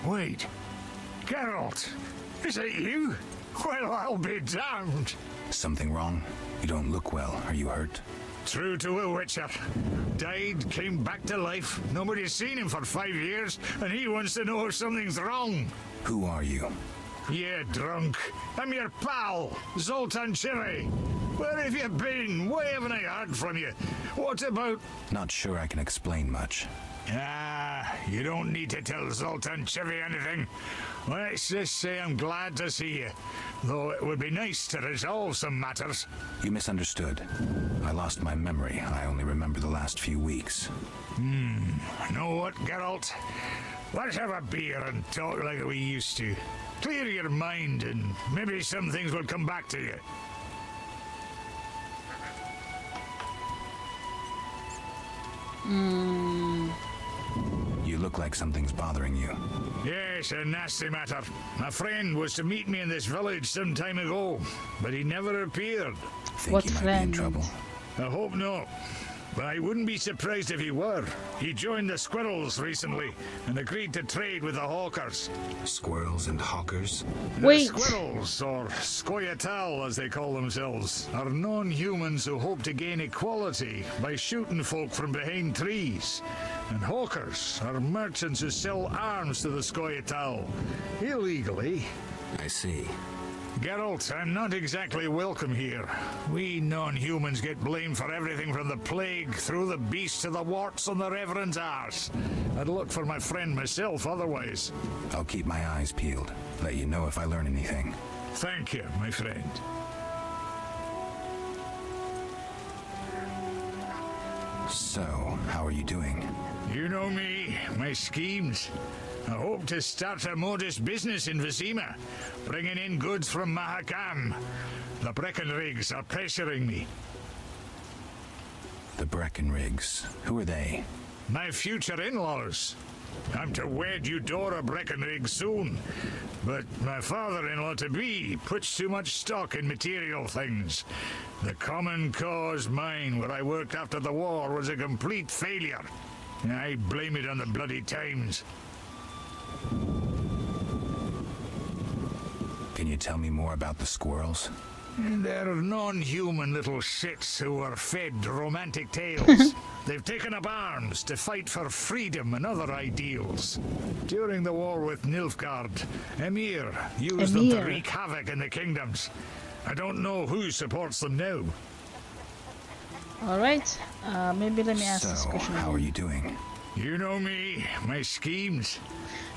Wait, Geralt, is it you? Well, I'll be damned. Something wrong? You don't look well. Are you hurt? True to a witcher. Died, came back to life. Nobody's seen him for 5 years, and he wants to know if something's wrong. Who are you? Yeah, drunk. I'm your pal, Zoltan Chivy. Where have you been? Why haven't I heard from you? What about... Not sure I can explain much. Ah, you don't need to tell Zoltan Chivy anything. Let's just say I'm glad to see you. Though it would be nice to resolve some matters. You misunderstood. I lost my memory. I only remember the last few weeks. Know what, Geralt? Let's have a beer and talk like we used to. Clear your mind and maybe some things will come back to you. You look like something's bothering you. Yes, a nasty matter. My friend was to meet me in this village some time ago, but he never appeared. Think he might be in trouble? I hope not. But I wouldn't be surprised if he were. He joined the Squirrels recently and agreed to trade with the Hawkers. Squirrels and Hawkers? The Squirrels, or Scoia'tael as they call themselves, are non-humans who hope to gain equality by shooting folk from behind trees. And Hawkers are merchants who sell arms to the Scoia'tael, illegally. I see. Geralt, I'm not exactly welcome here. We non-humans get blamed for everything from the plague through the beast to the warts on the Reverend's arse. I'd look for my friend myself otherwise. I'll keep my eyes peeled. Let you know if I learn anything. Thank you, my friend. So, how are you doing? You know me, my schemes. I hope to start a modest business in Vizima, bringing in goods from Mahakam. The Breckenrigs are pressuring me. The Breckenrigs? Who are they? My future in-laws. I'm to wed Eudora Breckenrig soon, but my father-in-law-to-be puts too much stock in material things. The Common Cause mine, where I worked after the war, was a complete failure. I blame it on the bloody times. Can you tell me more about the squirrels? They're non-human little shits who are fed romantic tales. They've taken up arms to fight for freedom and other ideals. During the war with Nilfgaard, Emir used them to wreak havoc in the kingdoms. I don't know who supports them now. Alright, maybe let me ask this question. How are you doing? You know me, my schemes.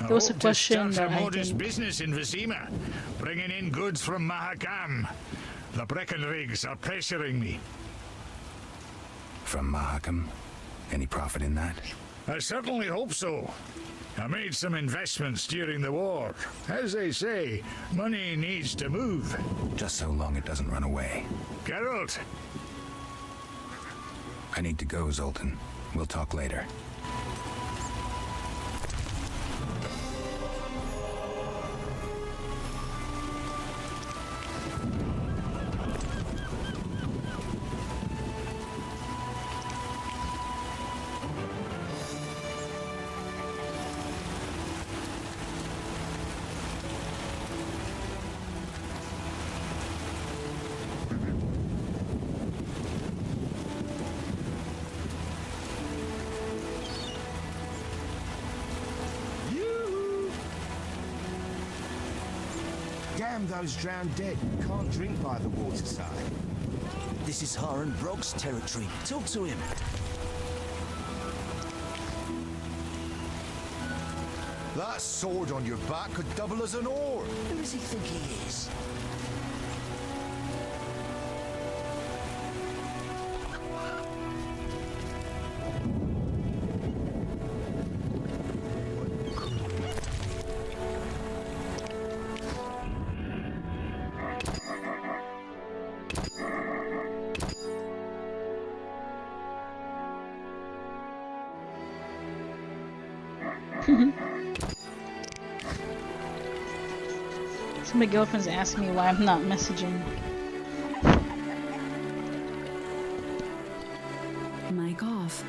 There was a question that a modest business in Vizima, bringing in goods from Mahakam. The Breckenrigs are pressuring me. From Mahakam? Any profit in that? I certainly hope so. I made some investments during the war. As they say, money needs to move. Just so long it doesn't run away. Geralt! I need to go, Zoltan. We'll talk later. Damn those drowned dead. Can't drink by the waterside. This is Harren Brogg's territory. Talk to him. That sword on your back could double as an oar. Who does he think he is? So my girlfriend's asking me why I'm not messaging. Mic off.